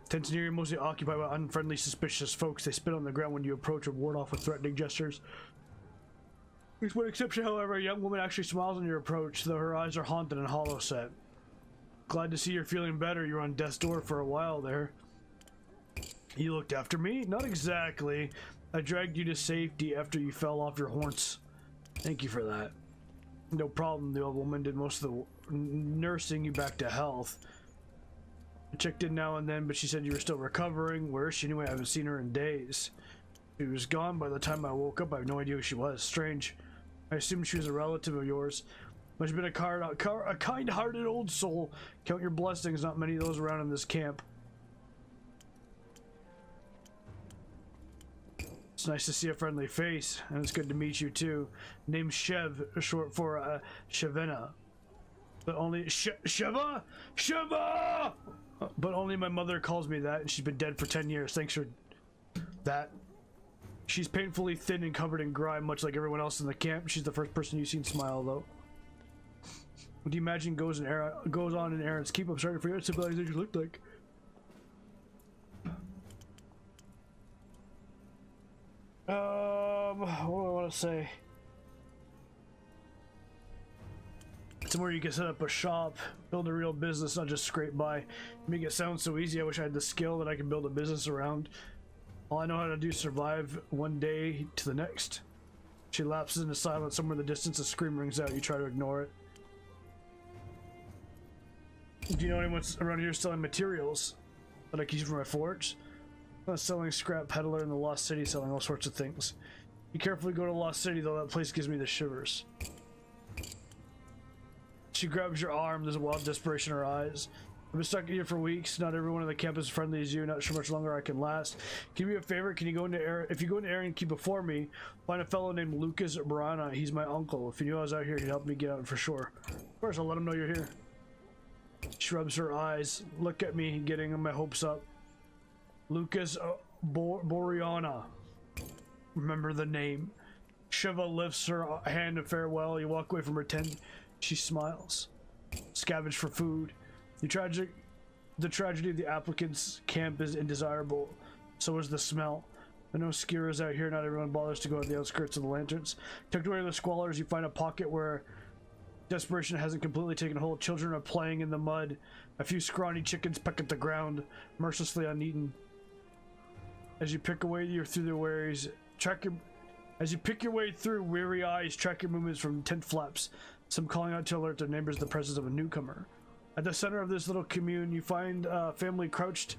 Tents near you mostly occupied by unfriendly, suspicious folks. They spit on the ground when you approach or ward off with threatening gestures. There's one exception, however. A young woman actually smiles on your approach, though her eyes are haunted and hollow set. Glad to see you're feeling better. You were on death's door for a while there. You looked after me? Not exactly. I dragged you to safety after you fell off your horns. Thank you for that. No problem. The old woman did most of the nursing you back to health. I checked in now and then, but she said you were still recovering. Where is she anyway? I haven't seen her in days. She was gone by the time I woke up. I have no idea who she was. Strange. I assumed she was a relative of yours. Must have been a kind-hearted old soul. Count your blessings. Not many of those around in this camp. It's nice to see a friendly face, and it's good to meet you too. Name's Shev, short for Shevena. But only Sheva? Sheva! But only my mother calls me that, and she's been dead for 10 years. Thanks for that. She's painfully thin and covered in grime, much like everyone else in the camp. She's the first person you've seen smile, though. What do you imagine goes on in Aaron's keep? I'm sorry for your civilization looked like. What do I want to say? Somewhere you can set up a shop, build a real business, not just scrape by. Make it sound so easy. I wish I had the skill that I could build a business around. All I know how to do is survive one day to the next. She lapses into silence. Somewhere in the distance, a scream rings out. You try to ignore it. Do you know anyone around here selling materials that I can use for my forge? I'm a selling scrap peddler in the Lost City, selling all sorts of things. Be careful to go to Lost City, though. That place gives me the shivers. She grabs your arm. There's a wild desperation in her eyes. I've been stuck here for weeks. Not everyone in the camp is friendly as you. Not sure much longer I can last. Can you do me a favor? Can you go into Aaron? If you go into Aaron Keep before me, find a fellow named Lucas Brana. He's my uncle. If he knew I was out here, he'd help me get out for sure. Of course, I'll let him know you're here. She rubs her eyes. Look at me, getting my hopes up. Lucas Boreana. Remember the name. Shiva lifts her hand in farewell. You walk away from her tent. She smiles. Scavenge for food. The tragedy of the applicants' camp is indesirable. So is the smell. I know skiers out here. Not everyone bothers to go at the outskirts of the lanterns. Tucked away in the squalors, you find a pocket where desperation hasn't completely taken hold. Children are playing in the mud. A few scrawny chickens peck at the ground, mercilessly uneaten. As you pick away through the worries, as you pick your way through, weary eyes track your movements from tent flaps. Some calling out to alert their neighbors the presence of a newcomer. At the center of this little commune, you find a family crouched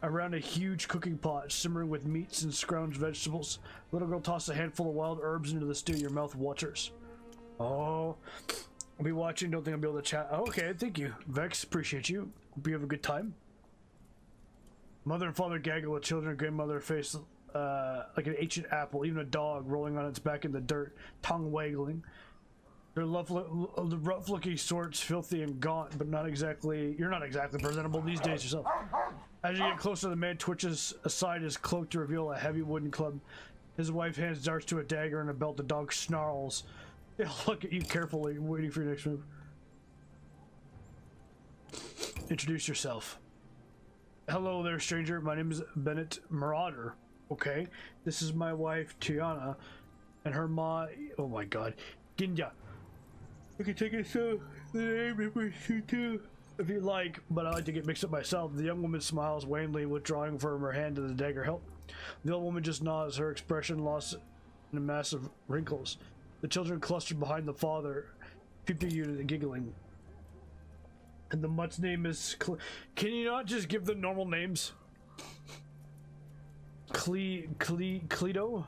around a huge cooking pot, simmering with meats and scrounged vegetables. The little girl tosses a handful of wild herbs into the stew. Your mouth waters. Oh, I'll be watching. Don't think I'll be able to chat. Oh, okay, thank you, Vex. Appreciate you. Hope you have a good time. Mother and father gaggle with children. Grandmother face like an ancient apple. Even a dog rolling on its back in the dirt, tongue waggling. They're the rough-looking sorts, filthy and gaunt, but not exactly. You're not exactly presentable these days yourself. As you get closer, the man twitches aside his cloak to reveal a heavy wooden club. His wife hands darts to a dagger and a belt. The dog snarls. They'll look at you carefully, waiting for your next move. Introduce yourself. Hello there, stranger. My name is Bennett Marauder. Okay, this is my wife Tiana, and her ma. Oh my God, Ginja. I can take it so the name if you too, if you like, but I like to get mixed up myself. The young woman smiles wanly, withdrawing from her hand to the dagger hilt. The old woman just nods, her expression lost in a mass of wrinkles. The children clustered behind the father, peeping you and giggling. And the mutt's name is... Can you not just give the normal names? Cleto?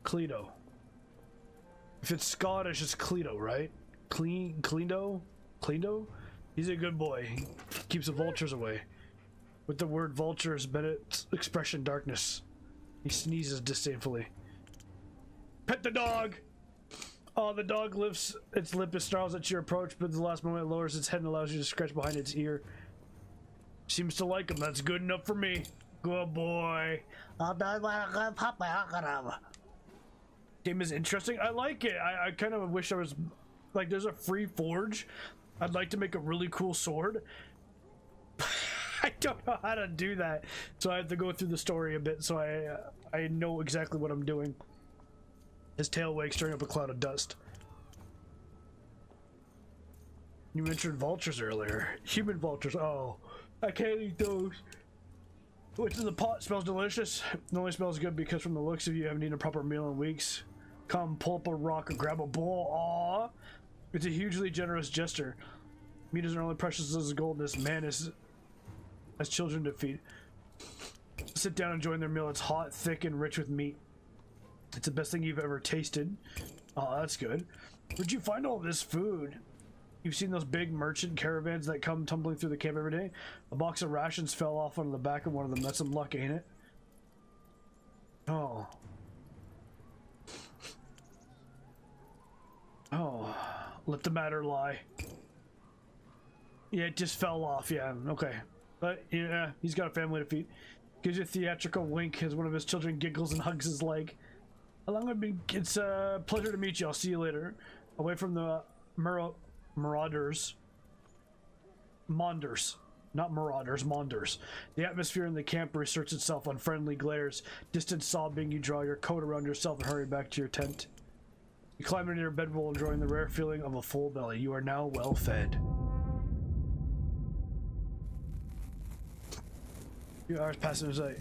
Cleto. If it's Scottish, it's Cleto, right? Cleto? He's a good boy. He keeps the vultures away. With the word vultures, Bennett's expression darkness. He sneezes disdainfully. Pet the dog! Oh, the dog lifts its lip and snarls at your approach, but at the last moment it lowers its head and allows you to scratch behind its ear. Seems to like him. That's good enough for me. Good boy. Game is interesting. I like it. I kind of wish I was... Like, there's a free forge. I'd like to make a really cool sword. I don't know how to do that. So I have to go through the story a bit so I know exactly what I'm doing. His tail wags, stirring up a cloud of dust. You mentioned vultures earlier. Human vultures. Oh, I can't eat those. What's in the pot? Smells delicious. It only smells good because from the looks of you, haven't eaten a proper meal in weeks. Come, pull up a rock or grab a bowl. Aw. It's a hugely generous gesture. Meat isn't only precious as gold. This man is as children to feed. Sit down and enjoy their meal. It's hot, thick, and rich with meat. It's the best thing you've ever tasted. Oh, that's good. Where'd you find all this food? You've seen those big merchant caravans that come tumbling through the camp every day? A box of rations fell off on the back of one of them. That's some luck, ain't it? Oh. Oh. Let the matter lie. Yeah, it just fell off. Yeah, okay. But, yeah, he's got a family to feed. Gives you a theatrical wink as one of his children giggles and hugs his leg. How long have I been? It's a pleasure to meet you. I'll see you later. Away from the marauders. Monders. Not marauders, monders. The atmosphere in the camp reasserts itself on friendly glares. Distant sobbing, you draw your coat around yourself and hurry back to your tent. You climb into your bedroll, enjoying the rare feeling of a full belly. You are now well fed. A few hours pass in sight.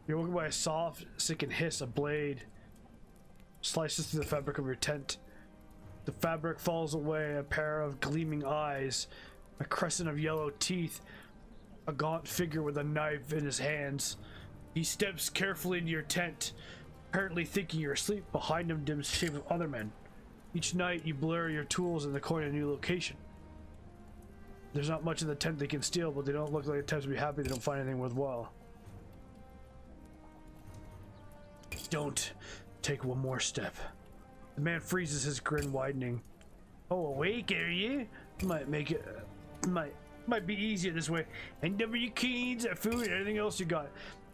You're woken by a soft, sickened hiss. A blade slices through the fabric of your tent. The fabric falls away, a pair of gleaming eyes, a crescent of yellow teeth, a gaunt figure with a knife in his hands. He steps carefully into your tent, apparently thinking you're asleep. Behind him dims the shape of other men. Each night you blur your tools in the corner of a new location. There's not much in the tent they can steal, but they don't look like attempts to be happy they don't find anything worthwhile. Don't take one more step. The man freezes, his grin widening. Oh, awake, are you? Might make it... Might be easier this way. And double your keys, food, anything else you got.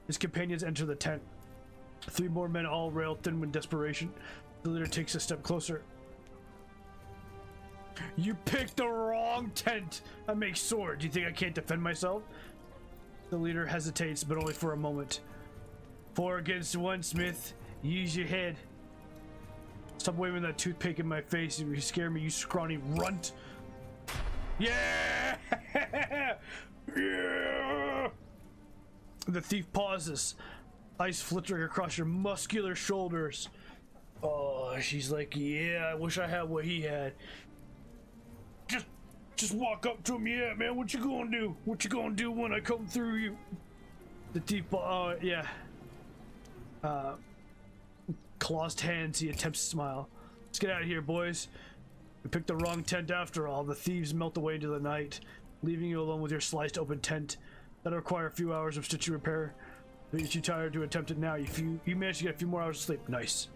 His companions enter the tent. 3 more men all rail thin with desperation. The leader takes a step closer. You picked the wrong tent! I make swords. You think I can't defend myself? The leader hesitates, but only for a moment. 4 against 1, Smith. Use your head. Stop waving that toothpick in my face. If you scare me, you scrawny runt. Yeah! Yeah! The thief pauses. Ice flittering across your muscular shoulders. Oh, she's like, yeah, I wish I had what he had. Just walk up to him. Yeah, man, what you gonna do? What you gonna do when I come through you? The thief, yeah. Clawed hands, he attempts to smile. Let's get out of here, boys. We picked the wrong tent after all. The thieves melt away into the night, leaving you alone with your sliced open tent. That'll require a few hours of stitching repair. But you're too tired to attempt it now. You managed to get a few more hours of sleep. Nice.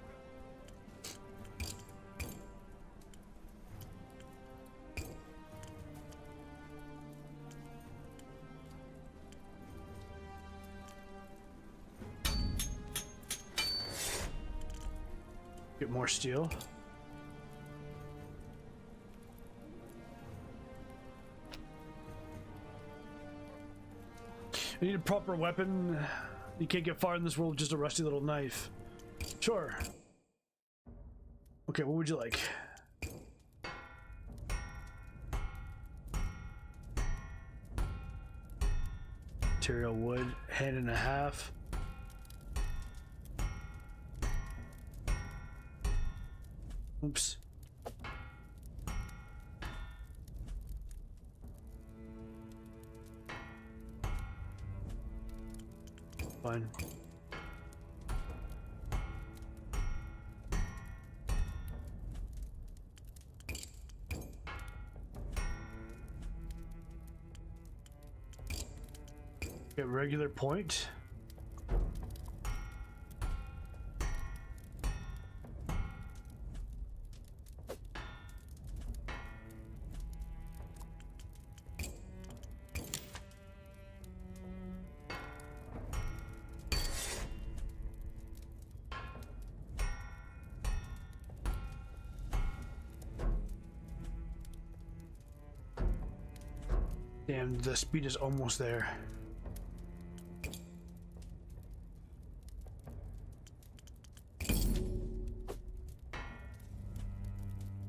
Get more steel. I need a proper weapon. You can't get far in this world with just a rusty little knife. Sure. Okay, what would you like? Material wood, hand and a half. Oops. Fine. Get regular point. Damn, the speed is almost there.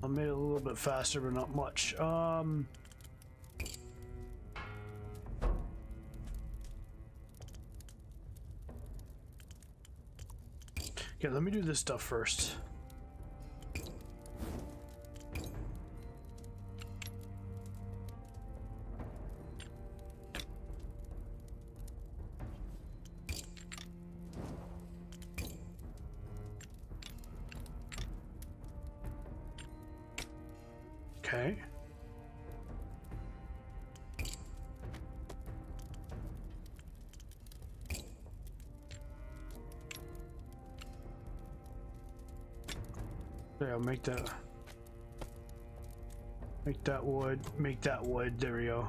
I made it a little bit faster, but not much. Okay, let me do this stuff first. Okay. There, I'll make that. Make that wood. Make that wood. There we go.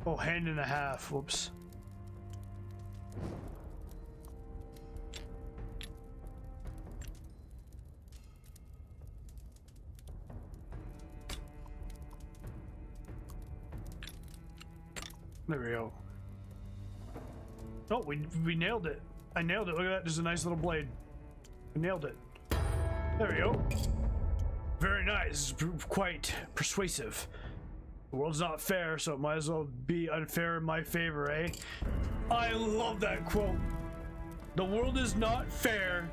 Oh, hand and a half. Whoops. There we go. Oh, we nailed it. I nailed it. Look at that. Just a nice little blade. I nailed it. There we go. Very nice. Quite persuasive. The world's not fair, so it might as well be unfair in my favor, eh? I love that quote. The world is not fair,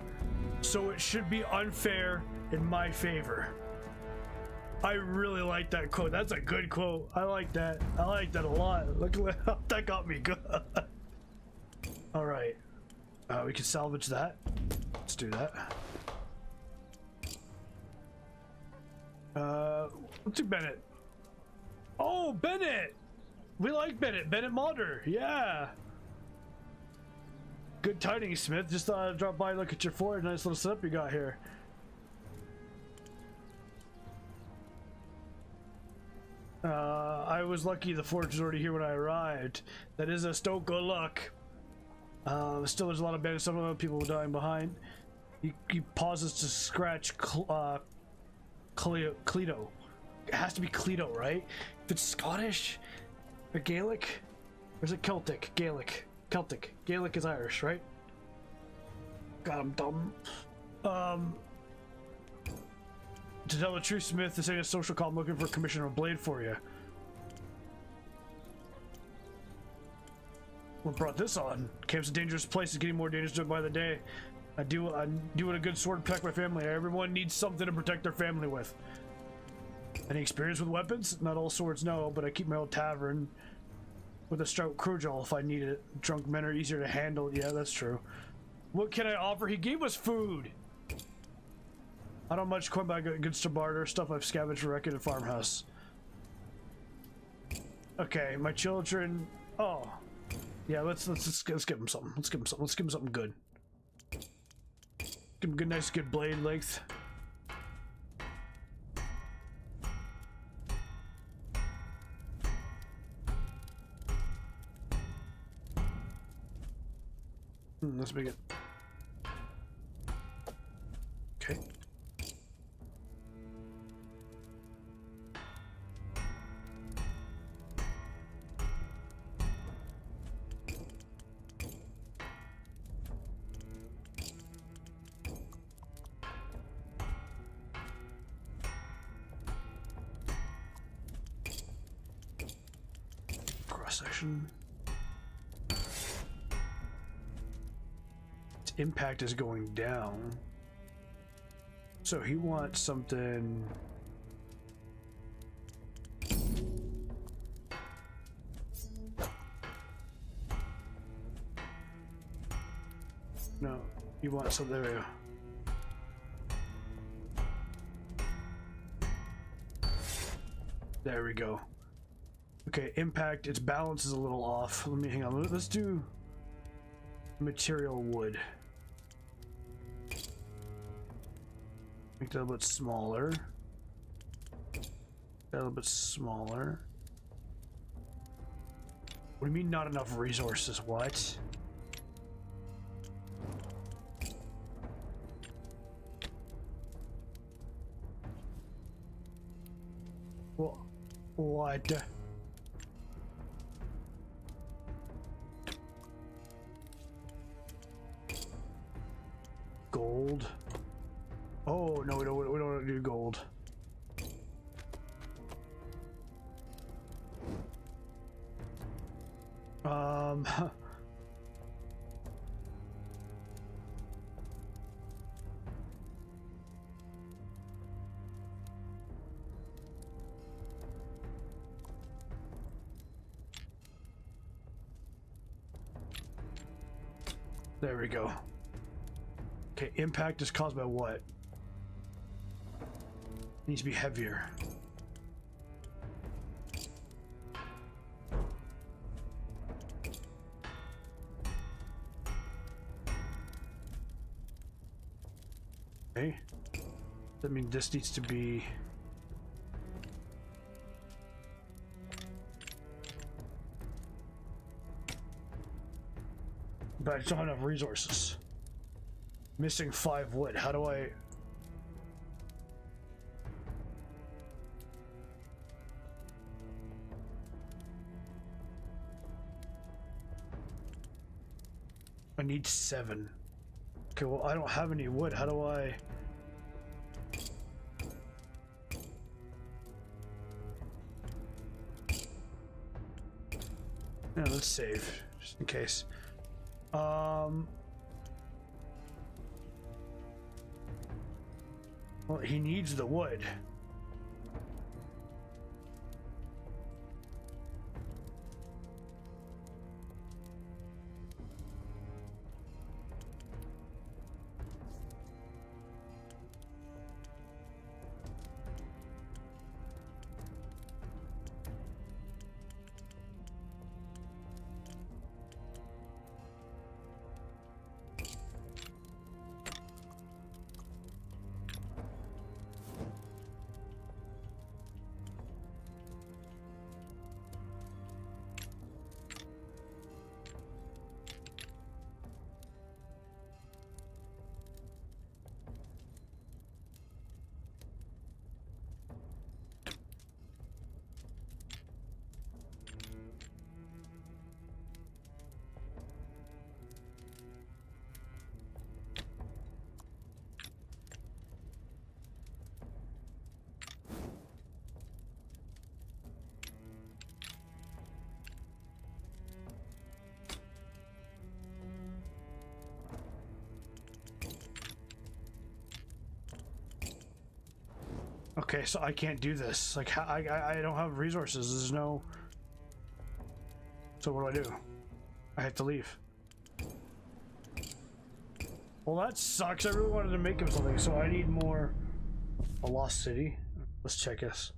so it should be unfair in my favor. I really like that quote. That's a good quote. I like that. I like that a lot. Look, that got me good. All right. We can salvage that. Let's do that. Let's do Bennett. Oh, Bennett! We like Bennett. Bennett Modder. Yeah. Good tidings, Smith. Just thought I'd drop by and look at your forge. Nice little setup you got here. I was lucky the forge was already here when I arrived. That is a stoke of luck. Still, there's a lot of bad stuff. Other people dying behind. He pauses to scratch Cleto. It has to be Cleto, right? If it's Scottish or Gaelic, or is it Celtic? Gaelic. Celtic. Gaelic is Irish, right? God, I'm dumb. To tell the truth, Smith, this ain't a social call. I'm looking for a commission or a blade for you. What brought this on? Camp's a dangerous place. It's getting more dangerous by the day. I do what a good sword protect my family. Everyone needs something to protect their family with. Any experience with weapons? Not all swords, no, but I keep my old tavern with a stout crewjaw if I need it. Drunk men are easier to handle. Yeah, that's true. What can I offer? He gave us food. I don't much coin, but I got goods to barter. Stuff I've scavenged for wreck in a farmhouse. Okay, my children. Oh, yeah. Let's give him something. Let's give him something. Let's give him something good. Give him a good, nice, good blade length. Let's make it. Okay. Cross section. Impact is going down, so he wants something. No, you want some. There we go. There we go. Okay, impact, its balance is a little off. Let me hang on. Let's do material wood. Make that a little bit smaller. A little bit smaller. What do you mean not enough resources? What? What? Gold? Oh no, we don't do gold. There we go. Okay, impact is caused by what? Needs to be heavier. Okay. That means this needs to be... But I just don't have enough resources. Missing 5 wood. How do I... I need 7. Okay, well, I don't have any wood. How do I... Yeah, let's save, just in case. Well, he needs the wood. Okay, so I can't do this. Like, I don't have resources. There's no... So what do? I have to leave. Well, that sucks. I really wanted to make him something, so I need more... A lost city? Let's check this.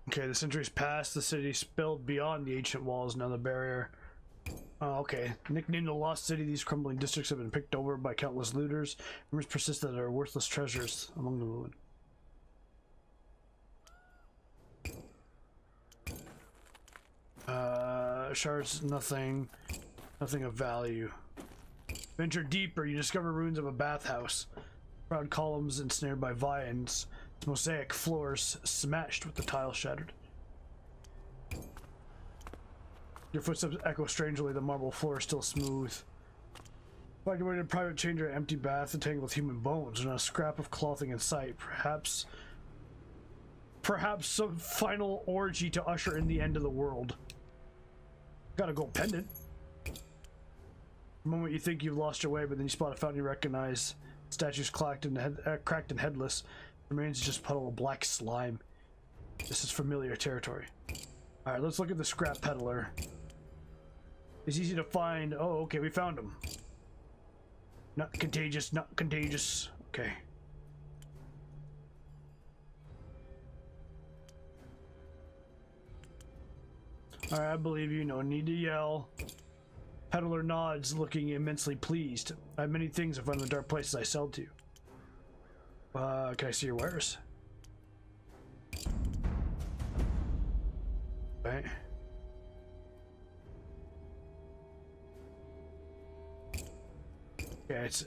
Okay, the centuries passed, the city spilled beyond the ancient walls, now the barrier. Oh, okay. Nicknamed the Lost City, these crumbling districts have been picked over by countless looters. Rumors persist that there are worthless treasures among the ruin. Shards, nothing of value. Venture deeper, you discover ruins of a bathhouse. Proud columns ensnared by vines. Mosaic floors smashed with the tile shattered. Your footsteps echo strangely, the marble floor is still smooth. Evacuated private chamber, empty bath entangled with human bones, and a scrap of clothing in sight. Perhaps some final orgy to usher in the end of the world. Got a gold pendant. The moment you think you've lost your way, but then you spot a fountain you recognize. Statues cracked and headless. Remains just a puddle of black slime. This is familiar territory. Alright, let's look at the scrap peddler. It's easy to find. Oh, okay, we found him. Not contagious, not contagious. Okay. Alright, I believe you. No need to yell. Peddler nods, looking immensely pleased. I have many things I find in the dark places I sell to you. Can I see your wares? Right. Yeah, it's.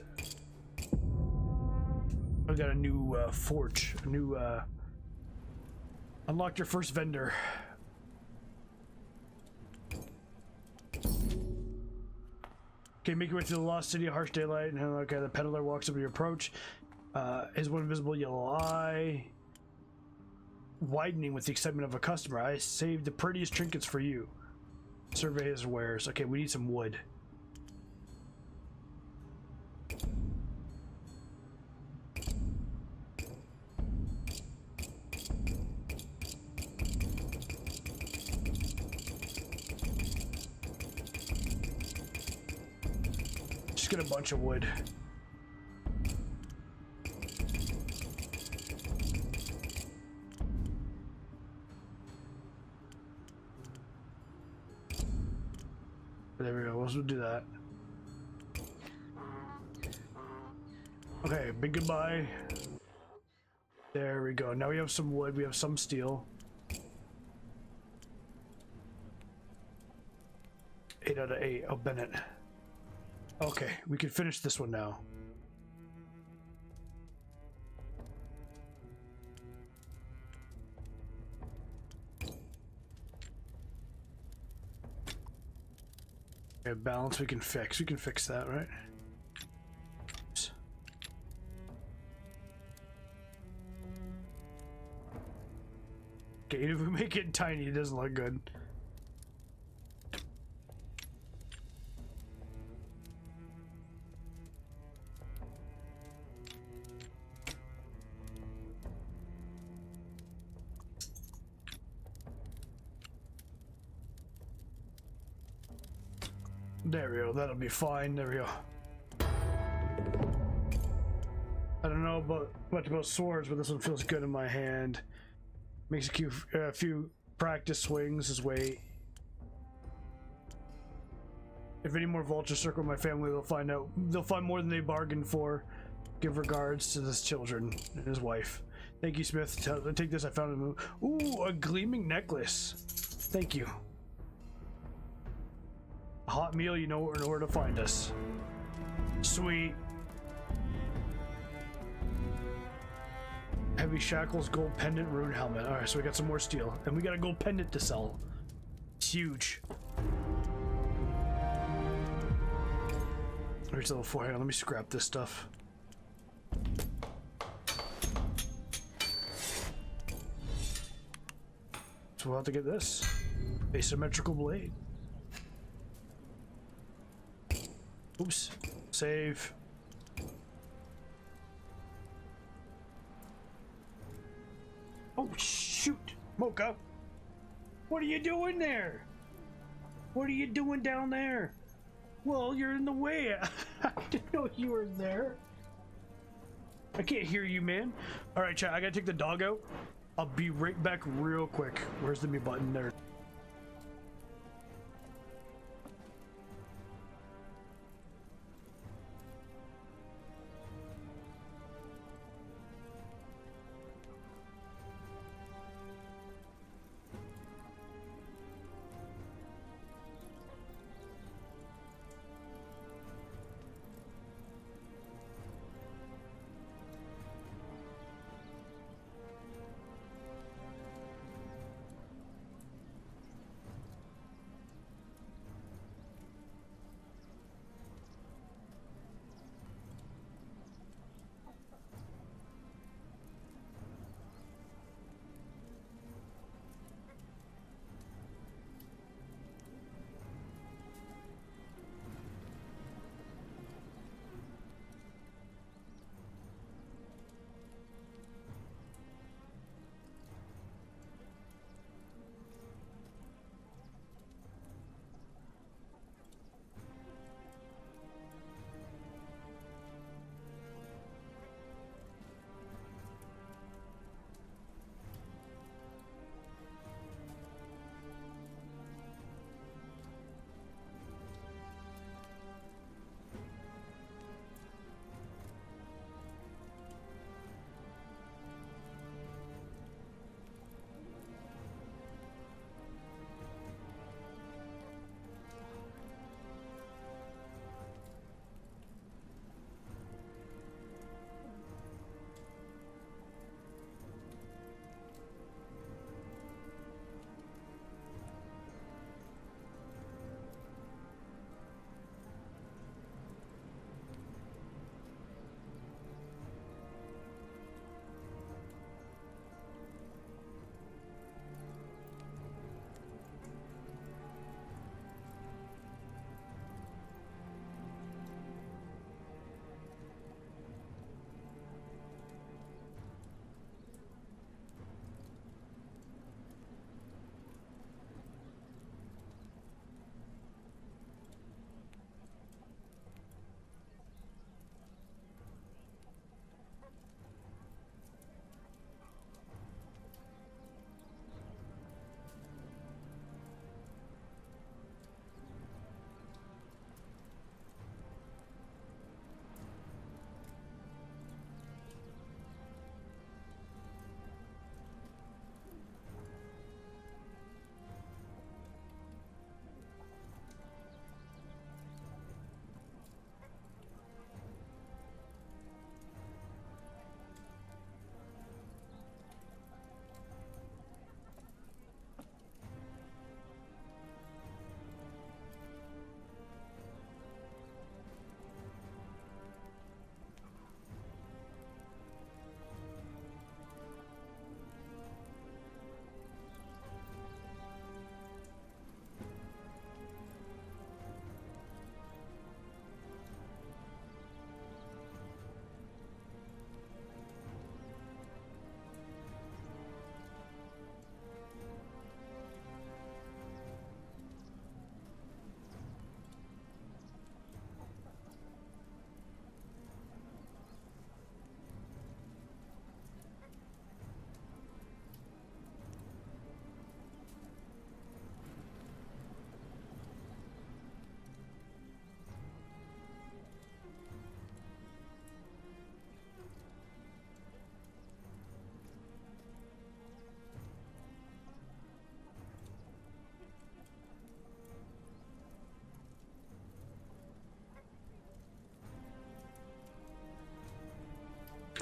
I got a new forge. A new. Unlocked your first vendor. Okay, make your way through the lost city, harsh daylight, and okay, the peddler walks up to your approach. His one invisible yellow eye widening with the excitement of a customer. I saved the prettiest trinkets for you. Survey his wares. Okay, we need some wood. Just get a bunch of wood. There we go. We'll do that. Okay, big goodbye. There we go. Now we have some wood. We have some steel. 8 out of 8. Oh, Bennett. Okay, we can finish this one now. Okay, balance we can fix. We can fix that, right? Oops. Okay, if we make it tiny, it doesn't look good. There we go, that'll be fine. There we go. I don't know much about swords, but this one feels good in my hand. Makes a few practice swings his way. If any more vultures circle my family, they'll find out. They'll find more than they bargained for. Give regards to his children and his wife. Thank you, Smith. Take this. I found him. Ooh, a gleaming necklace. Thank you. A hot meal, you know where to find us. Sweet. Heavy shackles, gold pendant, rune helmet. Alright, so we got some more steel. And we got a gold pendant to sell. It's huge. Reach level 4. Hang on, let me scrap this stuff. So we'll have to get this. Asymmetrical blade. Oops. Save. Oh, shoot. Mocha. What are you doing there? What are you doing down there? Well, you're in the way. I didn't know you were there. I can't hear you, man. All right, chat. I gotta take the dog out. I'll be right back real quick. Where's the mute button? There.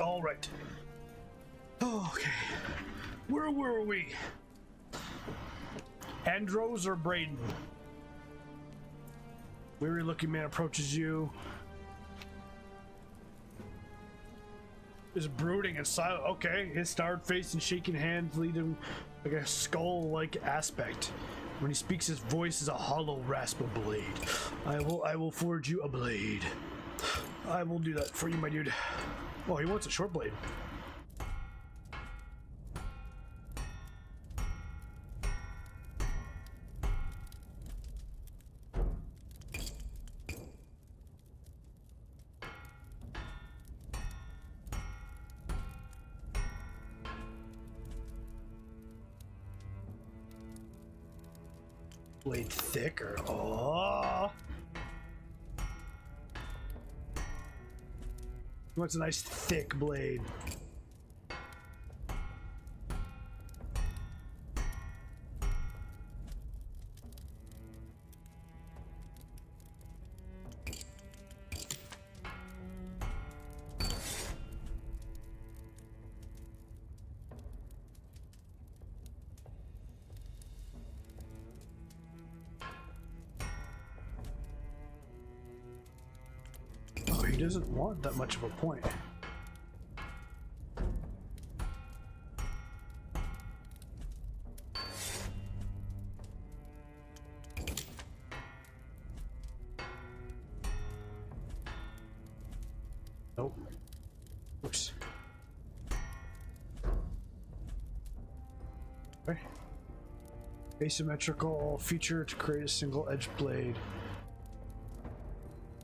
All right. Okay. Where were we? Andros or Braden? Weary looking man approaches you. Is brooding and silent. Okay, his starred face and shaking hands lead him like a skull-like aspect. When he speaks, his voice is a hollow rasp of blade. I will forge you a blade. I will do that for you, my dude. Oh, he wants a short blade. Blade thicker. Oh. He wants a nice thick blade. He doesn't want that much of a point. Nope. Oops. Okay. Asymmetrical feature to create a single edge blade.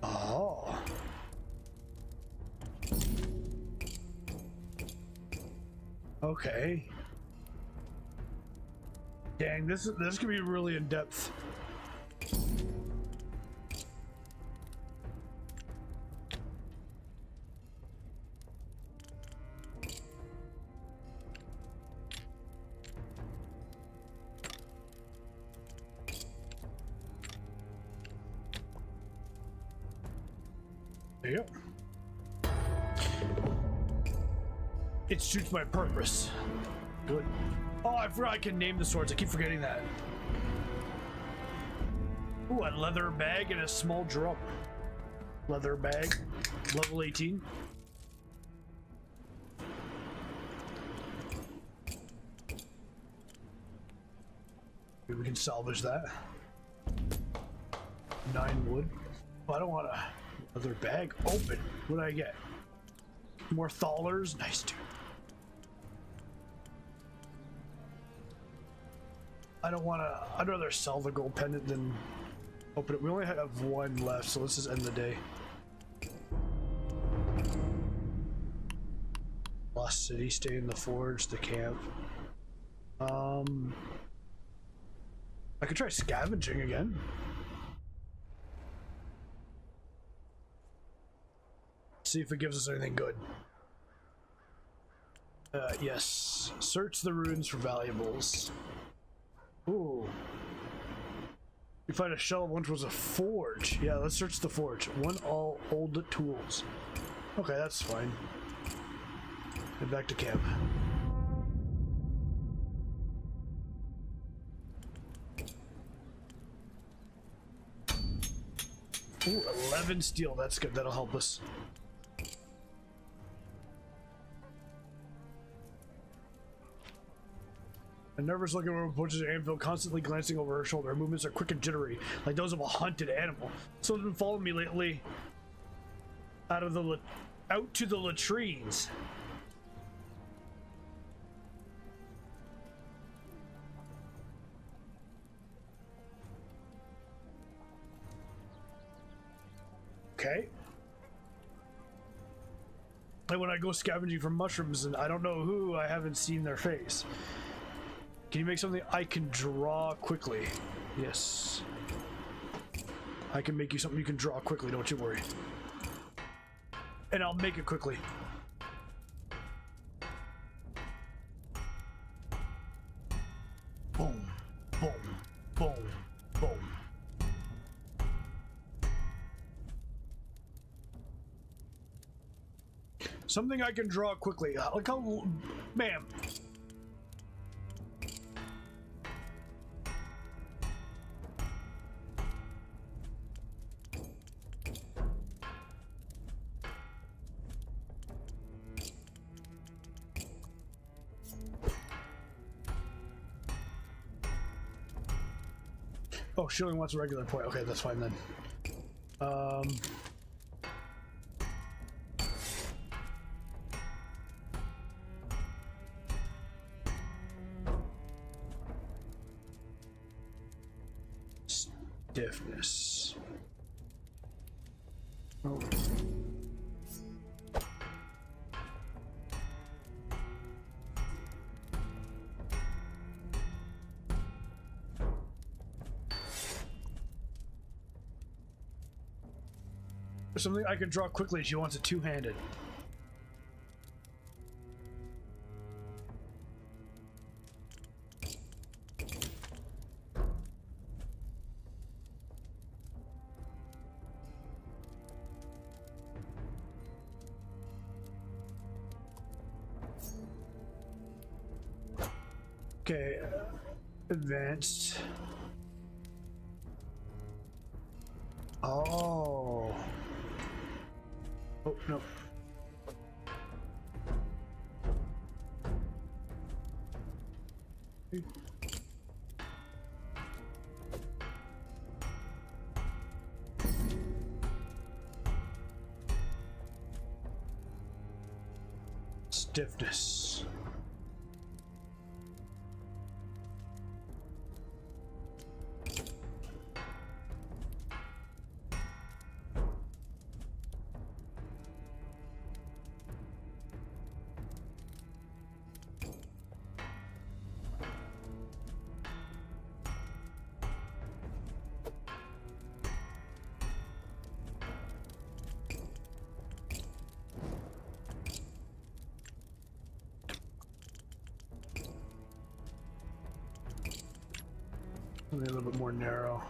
Oh. Okay. Dang, this could be really in depth. There you go. It suits my purpose. Good. Oh, I forgot I can name the swords. I keep forgetting that. Ooh, a leather bag and a small drum. Leather bag, level 18. Maybe we can salvage that. 9 wood. Oh, I don't want a leather bag. Open. What do I get? More thalers. Nice, dude. I don't want to. I'd rather sell the gold pendant than open it. We only have 1 left, so let's just end the day. Lost City, stay in the forge, the camp. I could try scavenging again. See if it gives us anything good. Yes. Search the ruins for valuables. Ooh. We find a shell of which was a forge. Yeah, let's search the forge. 1 all old tools. Okay, that's fine. Head back to camp. Ooh, 11 steel. That's good. That'll help us. A nervous looking woman approaches her anvil, constantly glancing over her shoulder. Her movements are quick and jittery, like those of a hunted animal. Someone's been following me lately. Out to the latrines. Okay. And when I go scavenging for mushrooms and I don't know who, I haven't seen their face. Can you make something I can draw quickly? Yes. I can make you something you can draw quickly, don't you worry. And I'll make it quickly. Boom, boom, boom, boom. Something I can draw quickly. Look how... Bam! Oh, she only wants a regular point. Okay, that's fine then. Stiffness. Oh. Something I can draw quickly. She wants it two-handed. Okay, advanced. Oh. Oh, no. Stiffness. A little bit more narrow.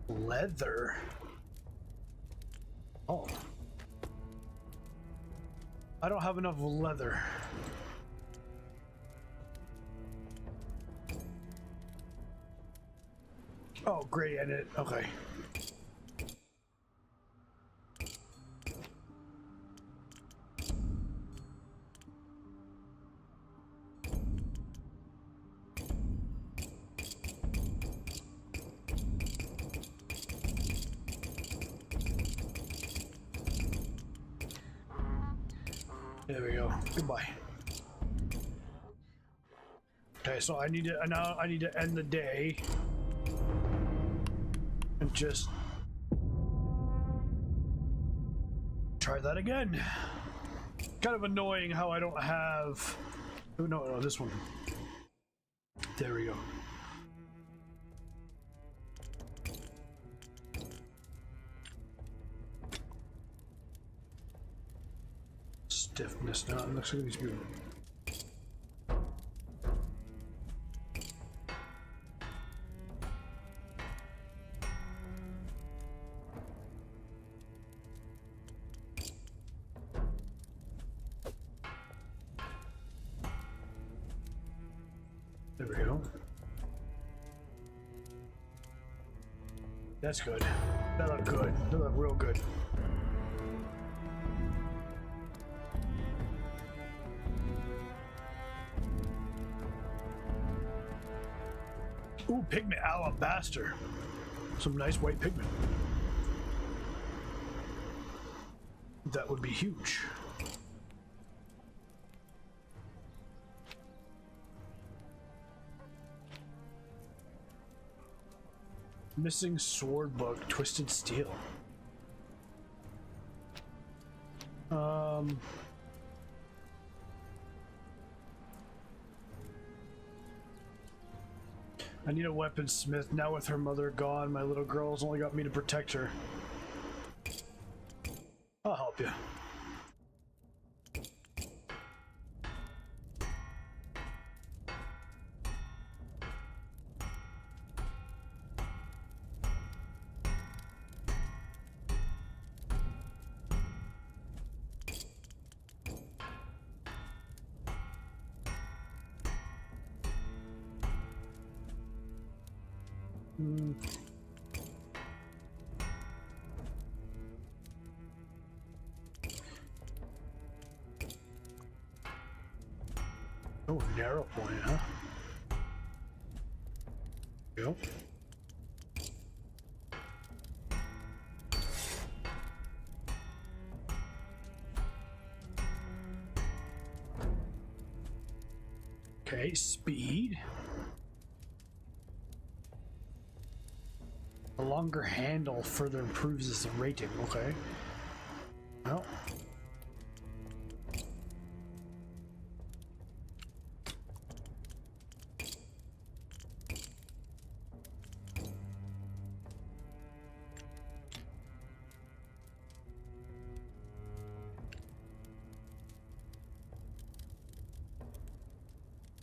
Leather. Oh. I don't have enough leather. Oh, great, I did. Okay. There we go. Goodbye. Okay, so I need to now. I need to end the day and just try that again. Kind of annoying how I don't have. Oh no, this one. There we go. Stiffness. Now it looks like these people. There we go. That's good. That looked good. That looked real good. Ooh, pigment alabaster. Some nice white pigment. That would be huge. Missing sword book, twisted steel. I need a weaponsmith. Now with her mother gone, my little girl's only got me to protect her. I'll help you. Oh, narrow point, huh? Yep. Okay, speed. A longer handle further improves this rating. Okay. Well.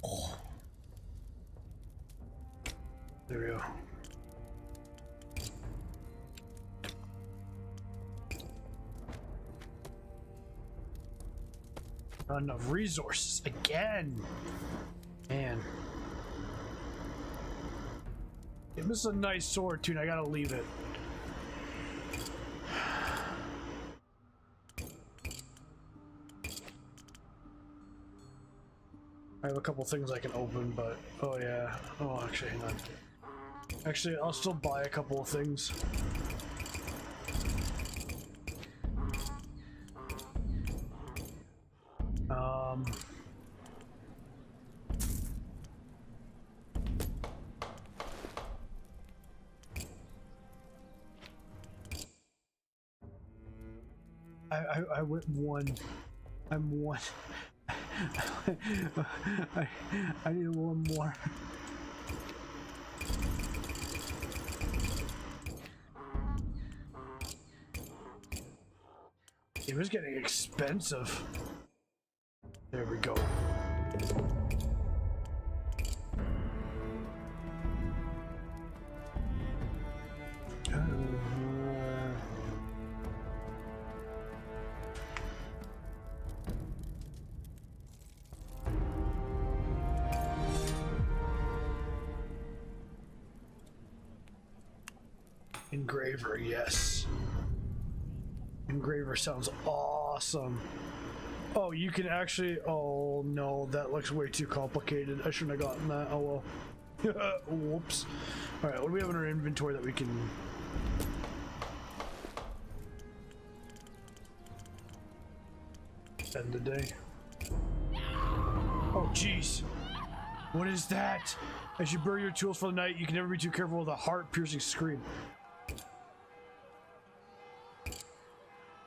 Oh. There we go. Not enough resources again. Man. Yeah, this is a nice sword too, and I gotta leave it. I have a couple things I can open, but oh yeah. Oh, actually, hang on. Actually, I'll still buy a couple of things. I went one. I'm one. I need one more. It was getting expensive. There we go. Engraver, yes. Engraver sounds awesome. Oh, you can actually... Oh, no, that looks way too complicated. I shouldn't have gotten that. Oh, well. Whoops. Alright, what do we have in our inventory that we can... end the day? Oh, jeez. What is that? As you bury your tools for the night, you can never be too careful with a heart-piercing scream.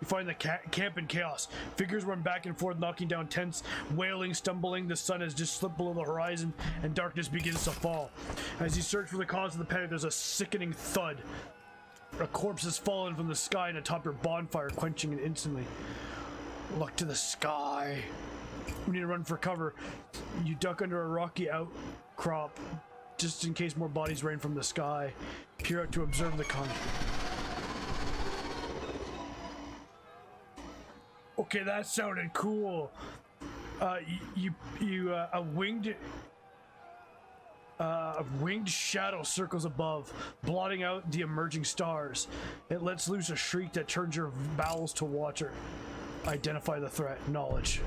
You find the camp in chaos. Figures run back and forth, knocking down tents, wailing, stumbling. The sun has just slipped below the horizon, and darkness begins to fall. As you search for the cause of the panic, there's a sickening thud. A corpse has fallen from the sky and atop your bonfire, quenching it instantly. Look to the sky. We need to run for cover. You duck under a rocky outcrop, just in case more bodies rain from the sky. Peer out to observe the conflict. Okay, that sounded cool. A winged shadow circles above, blotting out the emerging stars. It lets loose a shriek that turns your bowels to water. Identify the threat. Knowledge.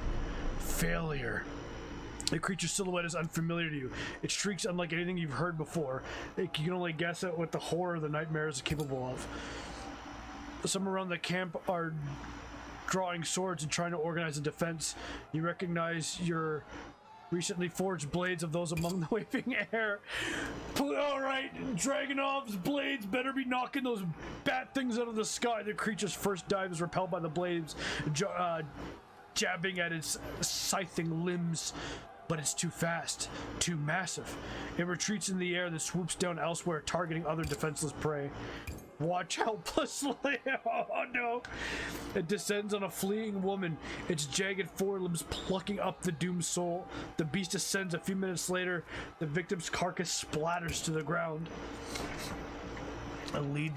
Failure. The creature's silhouette is unfamiliar to you. It shrieks unlike anything you've heard before. You can only guess at what the horror of the nightmare is capable of. Some around the camp are drawing swords and trying to organize a defense. You recognize your recently forged blades of those among the waving air. Alright, Dragonov's blades better be knocking those bat things out of the sky. The creature's first dive is repelled by the blades, jabbing at its scything limbs. But it's too fast, too massive. It retreats in the air, then swoops down elsewhere, targeting other defenseless prey. Watch helplessly. Oh no! It descends on a fleeing woman, its jagged forelimbs plucking up the doomed soul. The beast descends a few minutes later. The victim's carcass splatters to the ground. And lead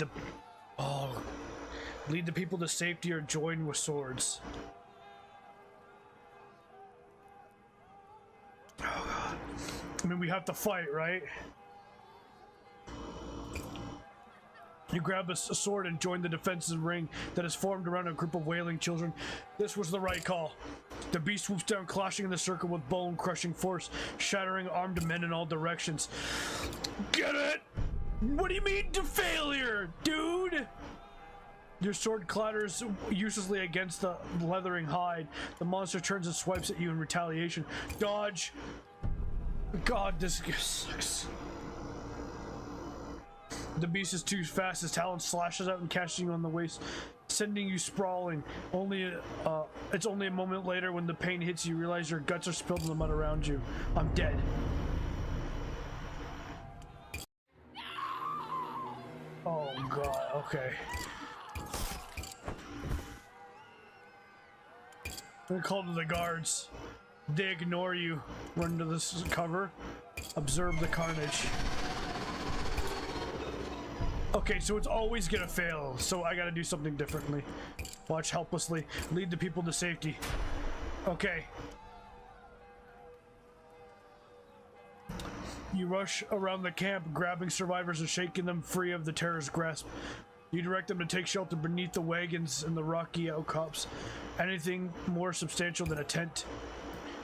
the people to safety or join with swords. Oh God. I mean, we have to fight, right? You grab a sword and join the defensive ring that is formed around a group of wailing children. This was the right call. The beast swoops down, clashing in the circle with bone-crushing force, shattering armed men in all directions. Get it? What do you mean to failure, dude? Your sword clatters uselessly against the leathering hide. The monster turns and swipes at you in retaliation. Dodge. God, this sucks. The beast is too fast. His talon slashes out and catches you on the waist, sending you sprawling. It's only a moment later when the pain hits you, realize your guts are spilled in the mud around you. I'm dead. Oh god, okay. I'm gonna call to the guards. They ignore you. Run to this cover. Observe the carnage. Okay, so it's always gonna fail, so I gotta do something differently. Watch helplessly. Lead the people to safety. Okay. You rush around the camp, grabbing survivors and shaking them free of the terror's grasp. You direct them to take shelter beneath the wagons and the rocky outcrops. Anything more substantial than a tent.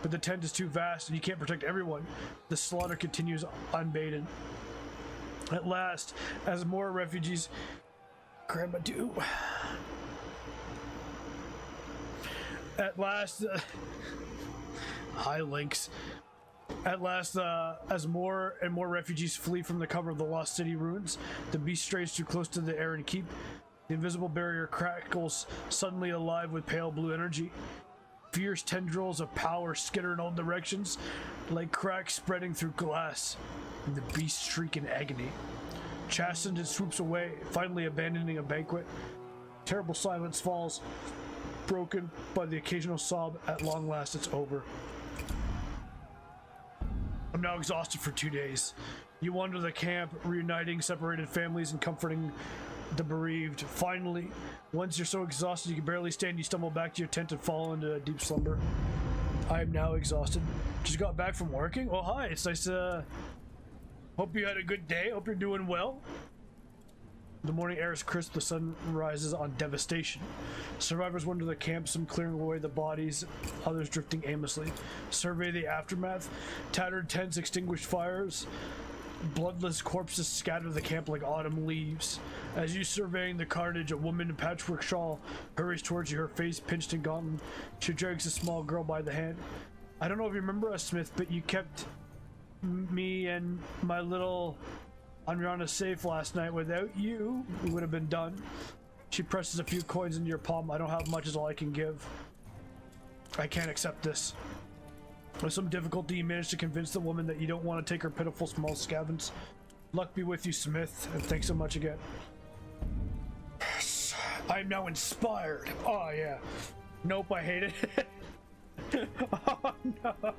But the tent is too vast and you can't protect everyone. The slaughter continues unabated. At last, as more refugees Grandma do. At last, hi Lynx. At last, as more and more refugees flee from the cover of the lost city ruins, the beast strays too close to the Iron Keep. The invisible barrier crackles, suddenly alive with pale blue energy. Fierce tendrils of power skitter in all directions, like cracks spreading through glass. And the beast shriek in agony. Chastened, it swoops away, finally abandoning a banquet. Terrible silence falls, broken by the occasional sob. At long last, it's over. I'm now exhausted for 2 days. You wander the camp, reuniting separated families and comforting the bereaved. Finally, once you're so exhausted you can barely stand, you stumble back to your tent and fall into a deep slumber. I am now exhausted. Just got back from working? Oh, hi. It's nice to... Hope you had a good day. Hope you're doing well. The morning air is crisp. The sun rises on devastation. Survivors wander the camp, some clearing away the bodies, others drifting aimlessly. Survey the aftermath. Tattered tents, extinguished fires. Bloodless corpses scatter the camp like autumn leaves. As you surveying the carnage, a woman in a patchwork shawl hurries towards you, her face pinched and gauntlet. She drags a small girl by the hand. I don't know if you remember us, Smith, but you kept me and my little Andriana safe last night. Without you, we would have been done. She presses a few coins into your palm. I don't have much, is all I can give. I can't accept this. With some difficulty, you manage to convince the woman that you don't want to take her pitiful small scavens. Luck be with you, Smith, and thanks so much again. Yes, I am now inspired. Oh yeah. Nope, I hate it. Oh no.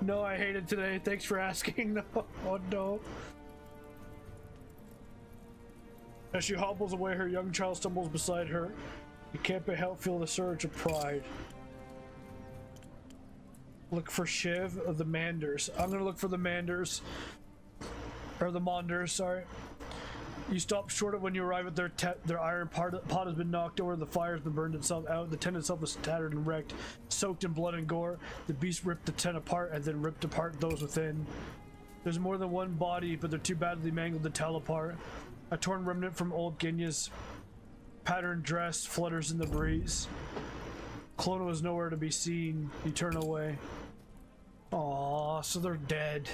No, I hate it today. Thanks for asking. No. Oh no. As she hobbles away, her young child stumbles beside her. You can't but help feel the surge of pride. Look for Shiv of the Manders. I'm gonna look for the Manders. Or the Monders, sorry. You stop short of when you arrive at their iron pot has been knocked over, the fire has been burned itself out, the tent itself is tattered and wrecked, soaked in blood and gore. The beast ripped the tent apart and then ripped apart those within. There's more than one body, but they're too badly mangled to tell apart. A torn remnant from old Ginya's patterned dress flutters in the breeze. Clona is nowhere to be seen. You turn away. Aww, so they're dead.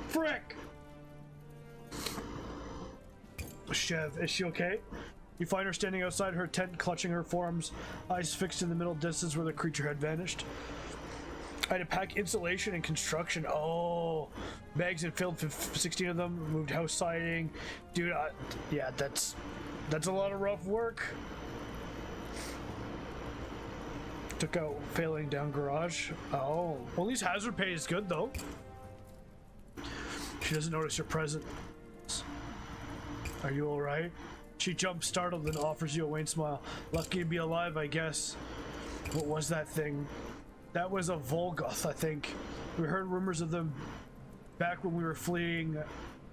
Frick! Chev, is she okay? You find her standing outside her tent, clutching her forearms, eyes fixed in the middle distance where the creature had vanished. I had to pack insulation and construction. Oh, bags and filled 16 of them. Removed house siding. Dude, yeah, that's a lot of rough work. Took out failing down garage. Oh, well, at least hazard pay is good though. She doesn't notice your presence. Are you all right? She jumps startled and offers you a wan smile. Lucky to be alive, I guess. What was that thing? That was a Volgoth, I think. We heard rumors of them back when we were fleeing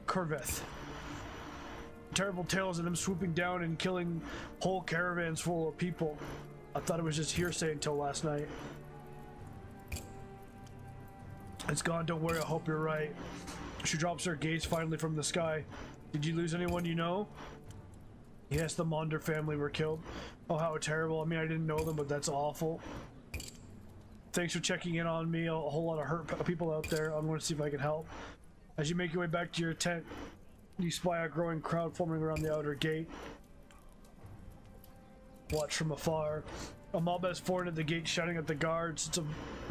Kurveth. Terrible tales of them swooping down and killing whole caravans full of people. I thought it was just hearsay until last night. It's gone, don't worry, I hope you're right. She drops her gaze finally from the sky. Did you lose anyone you know? Yes, the Monder family were killed. Oh, how terrible. I mean, I didn't know them, but that's awful. Thanks for checking in on me. A whole lot of hurt people out there. I'm going to see if I can help. As you make your way back to your tent, you spy a growing crowd forming around the outer gate. Watch from afar. A mob has formed at the gate, shouting at the guards. It's a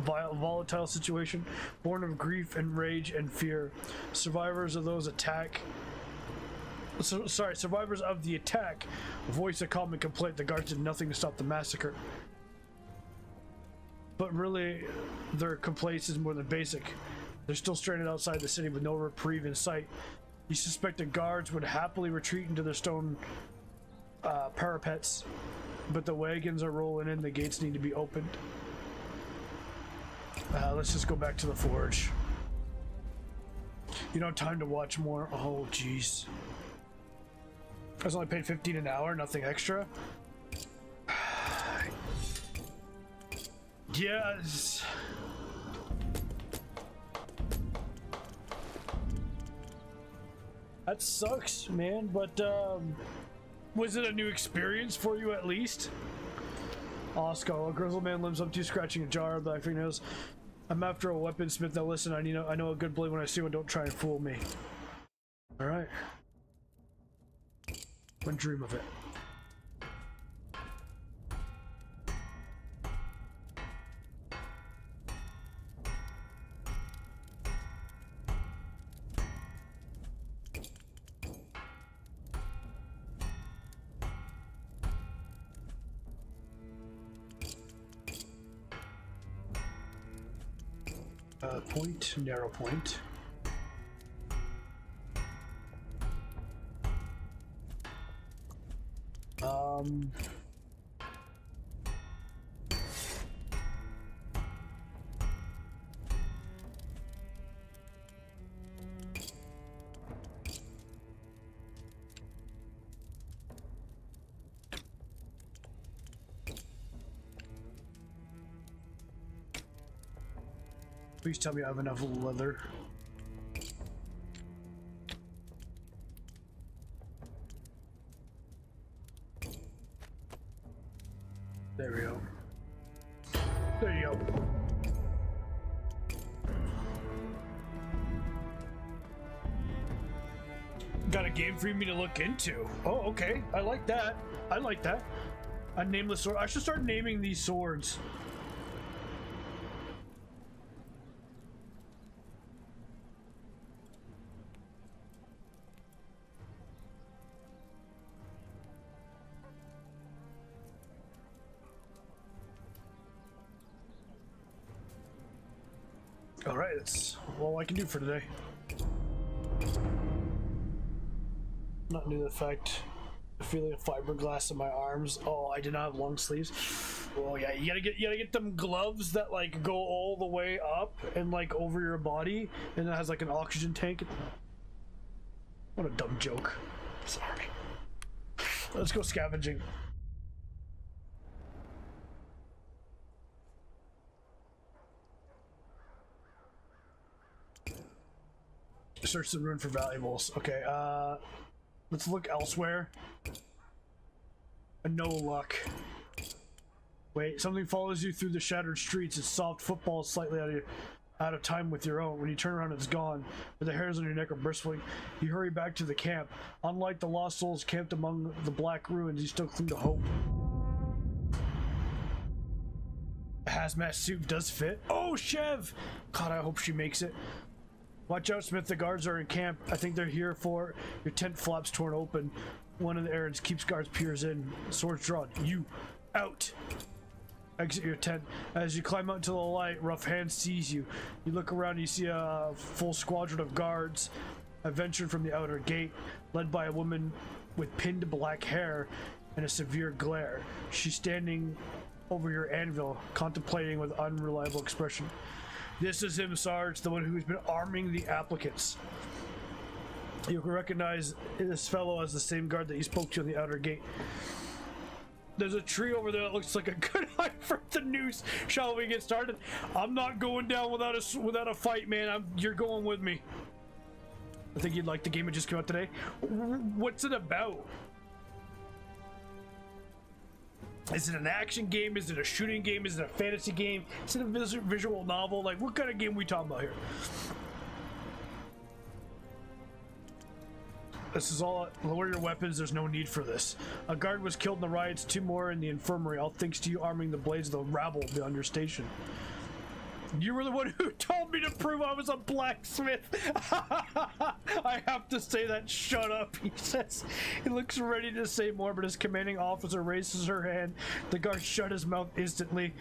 volatile situation, born of grief and rage and fear. Survivors of those attack. Survivors of the attack voice a common complaint. The guards did nothing to stop the massacre. But really, their complaints is more than basic. They're still stranded outside the city with no reprieve in sight. You suspect the guards would happily retreat into their stone parapets, but the wagons are rolling in. The gates need to be opened. Let's just go back to the forge. You don't have time to watch more. Oh, jeez. I was only paid $15 an hour, nothing extra. Yes. That sucks, man, but was it a new experience for you at least? Oscar, a grizzled man limbs up to scratching a jar of black fingernails. I'm after a weaponsmith. Now listen, I know a good blade when I see one. Don't try and fool me. All right. One dream of it. Point, narrow point. Please tell me I have enough leather. There we go. There you go. Got a game for me to look into. Oh, okay. I like that. I like that. A nameless sword. I should start naming these swords. Alright, that's all I can do for today. Not new to the fact, the feeling of fiberglass in my arms. Oh, I did not have long sleeves. Oh yeah, you gotta get them gloves that like go all the way up and like over your body, and it has like an oxygen tank. What a dumb joke. Sorry. Let's go scavenging. Search the room for valuables. Okay, let's look elsewhere. No luck. Wait, something follows you through the shattered streets. Its soft football is slightly out of time with your own. When you turn around, it's gone, but the hairs on your neck are bristling. You hurry back to the camp. Unlike the lost souls camped among the black ruins, you still cling to hope. A hazmat suit does fit. Oh, Chev! God, I hope she makes it. Watch out, Smith. The guards are in camp. I think they're here for your tent flaps torn open. One of the errands keeps guards peers in. Swords drawn. You out. Exit your tent. As you climb out into the light, Rough Hand sees you. You look around and you see a full squadron of guards ventured from the outer gate, led by a woman with pinned black hair and a severe glare. She's standing over your anvil, contemplating with unreliable expression. This is him, Sarge, the one who's been arming the applicants. You can recognize this fellow as the same guard that you spoke to on the outer gate. There's a tree over there that looks like a good hunt for the noose. Shall we get started? I'm not going down without a fight, man. You're going with me. I think you'd like the game that just came out today. What's it about? Is it an action game? Is it a shooting game? Is it a fantasy game? Is it a visual novel? Like, what kind of game are we talking about here? This is all. Lower your weapons. There's no need for this. A guard was killed in the riots. 2 more in the infirmary. All thanks to you arming the blades of the rabble beyond your station. You were the one who told me to prove I was a blacksmith. I have to say that. Shut up, he says. He looks ready to say more, but his commanding officer raises her hand. The guard shut his mouth instantly.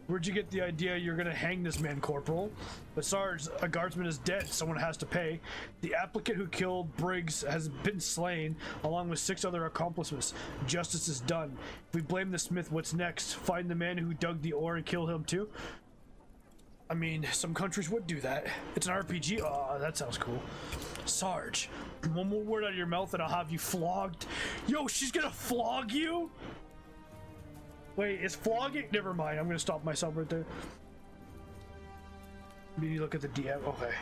Where'd you get the idea you're gonna hang this man, Corporal? But Sarge, a guardsman is dead. Someone has to pay. The applicant who killed Briggs has been slain, along with 6 other accomplices. Justice is done. If we blame the smith, what's next? Find the man who dug the ore and kill him too? I mean, some countries would do that. It's an RPG. Oh, that sounds cool. Sarge, one more word out of your mouth and I'll have you flogged. Yo, she's gonna flog you? Wait, is flogging? Never mind. I'm gonna stop myself right there. Maybe look at the DM. Okay.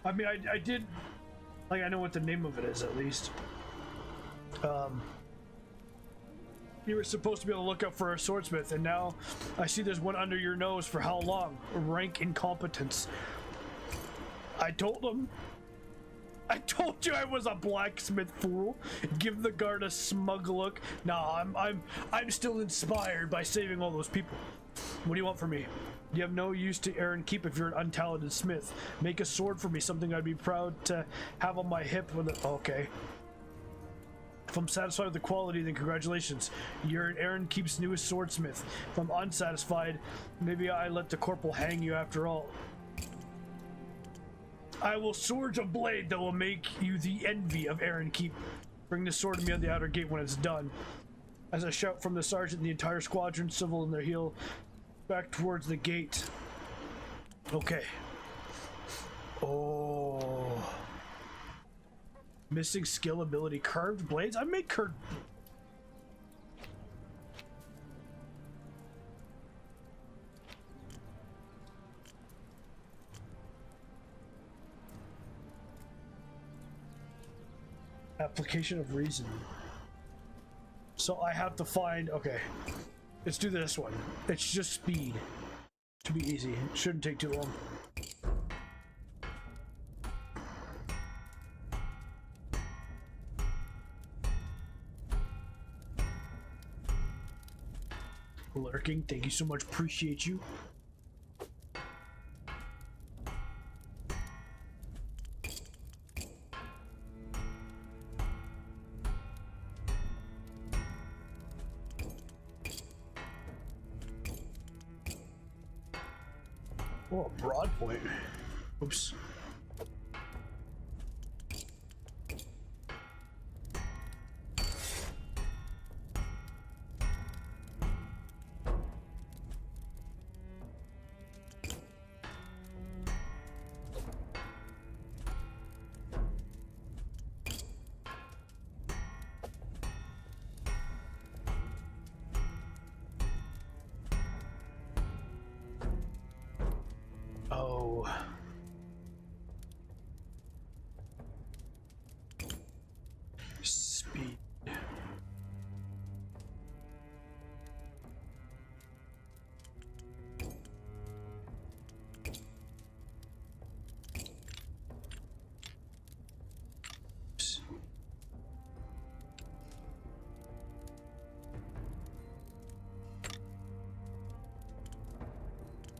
I mean, I did. Like, I know what the name of it is at least. You were supposed to be on the lookout for a swordsmith, and now I see there's one under your nose. For how long? Rank incompetence. I told him. I told you I was a blacksmith, fool. Give the guard a smug look. Nah, I'm still inspired by saving all those people. What do you want from me? You have no use to Aaron Keep if you're an untalented smith. Make a sword for me, something I'd be proud to have on my hip with it. Okay. If I'm satisfied with the quality, then congratulations. You're an Aaron Keep's newest swordsmith. If I'm unsatisfied, maybe I let the corporal hang you after all. I will forge a blade that will make you the envy of Aaron Keep. Bring the sword to me on the outer gate when it's done. As I shout from the sergeant, the entire squadron, civil in their heel, back towards the gate. Okay. Oh. Missing skill ability. Curved blades? I made curved... Application of reason. So I have to find... Okay. Let's do this one. It's just speed. To be easy. It shouldn't take too long. Lurking, thank you so much. Appreciate you. Oh, a broad point. Oops. Oh. Speed.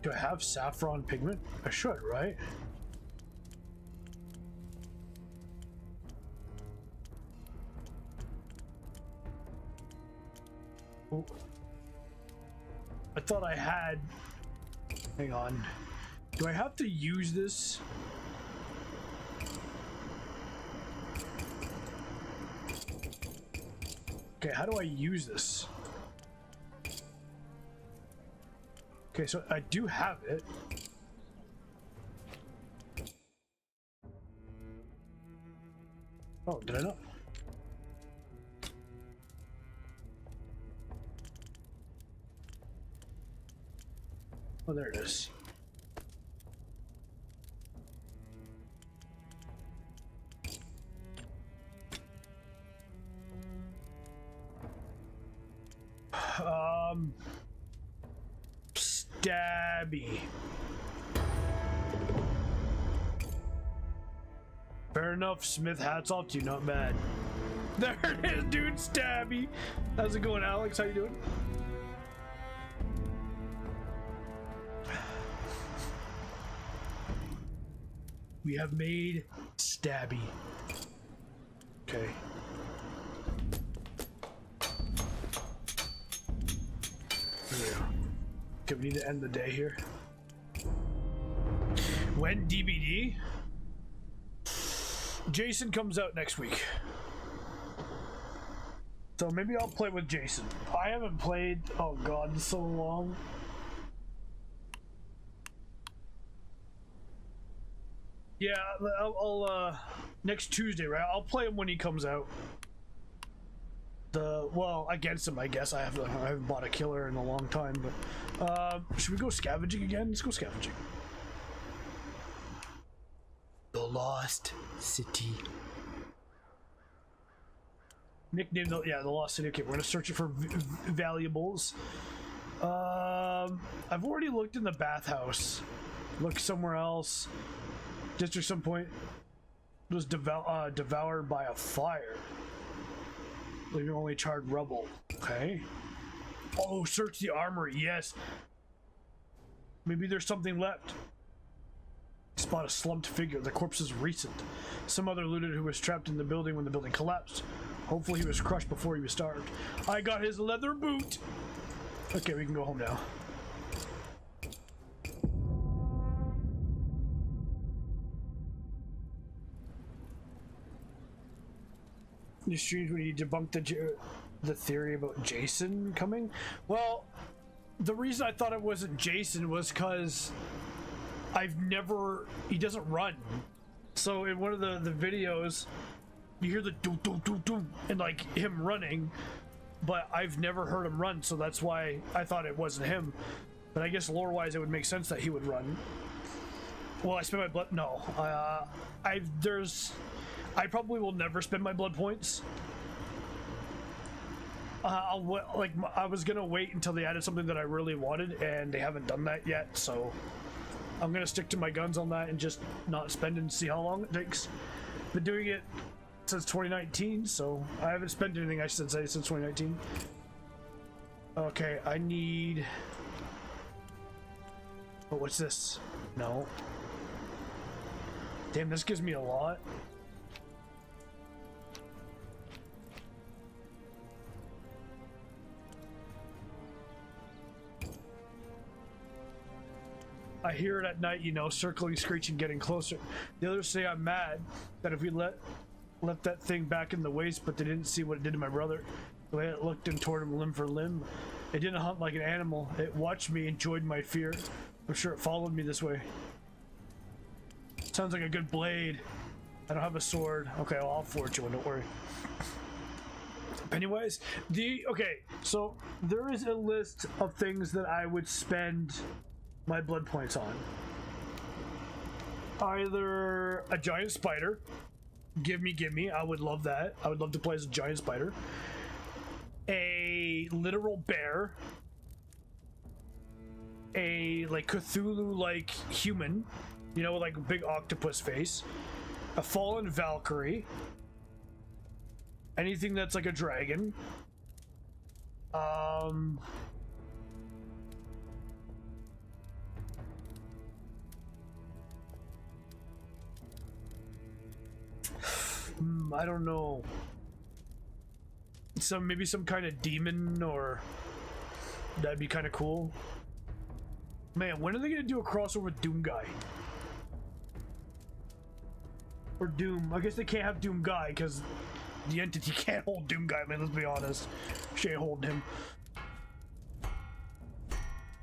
Do I have saffron pigment? I should, right? Oh. I thought I had... Hang on. Do I have to use this? Okay, how do I use this? Okay, so I do have it. Oh, did I not? Oh, there it is. Stabby. Fair enough, Smith. Hats off to you. Not bad. There it is, dude. Stabby. How's it going, Alex? How you doing? We have made Stabby. Okay. There we go. Okay, we need to end the day here. When DBD? Jason comes out next week. So maybe I'll play with Jason. I haven't played, oh god, so long. Yeah, I'll next Tuesday, right? I'll play him when he comes out. Well, against him, I guess. I haven't bought a killer in a long time, but should we go scavenging again? Let's go scavenging. The Lost City. Nickname, yeah, the Lost City. Okay, we're gonna search it for valuables. I've already looked in the bathhouse. Look somewhere else. District some point was devoured by a fire. Leaving only charred rubble. Okay. Oh, search the armory. Yes. Maybe there's something left. Spot a slumped figure. The corpse is recent. Some other looted who was trapped in the building when the building collapsed. Hopefully he was crushed before he was starved. I got his leather boot. Okay, we can go home now. It's strange when you debunked the theory about Jason coming. Well, the reason I thought it wasn't Jason was because he doesn't run. So in one of the videos, you hear the doo doo doo doo and like him running, but I've never heard him run, so that's why I thought it wasn't him. But I guess lore-wise, it would make sense that he would run. Well, I spent my blood. No, I probably will never spend my blood points. I was gonna wait until they added something that I really wanted, and they haven't done that yet. So I'm gonna stick to my guns on that and just not spend and see how long it takes. Been doing it since 2019, so I haven't spent anything, I should say, since 2019. Okay, I need. Oh, what's this? No. Damn, this gives me a lot. I hear it at night, you know, circling, screeching, getting closer. The others say I'm mad that if we left that thing back in the waste, but they didn't see what it did to my brother. The way it looked and tore him limb for limb. It didn't hunt like an animal. It watched me, enjoyed my fear. I'm sure it followed me this way. Sounds like a good blade. I don't have a sword. Okay, well, I'll forge you one, don't worry. Pennywise, okay, so there is a list of things that I would spend my blood points on. Either a giant spider. Gimme, I would love that. I would love to play as a giant spider. A literal bear. A like Cthulhu like human, you know, with like a big octopus face. A fallen Valkyrie. Anything that's like a dragon. I don't know. Maybe some kind of demon, or that'd be kind of cool. Man, when are they gonna do a crossover with Doom Guy? Or Doom? I guess they can't have Doom Guy because the entity can't hold Doom Guy. Man, let's be honest. She ain't holding him.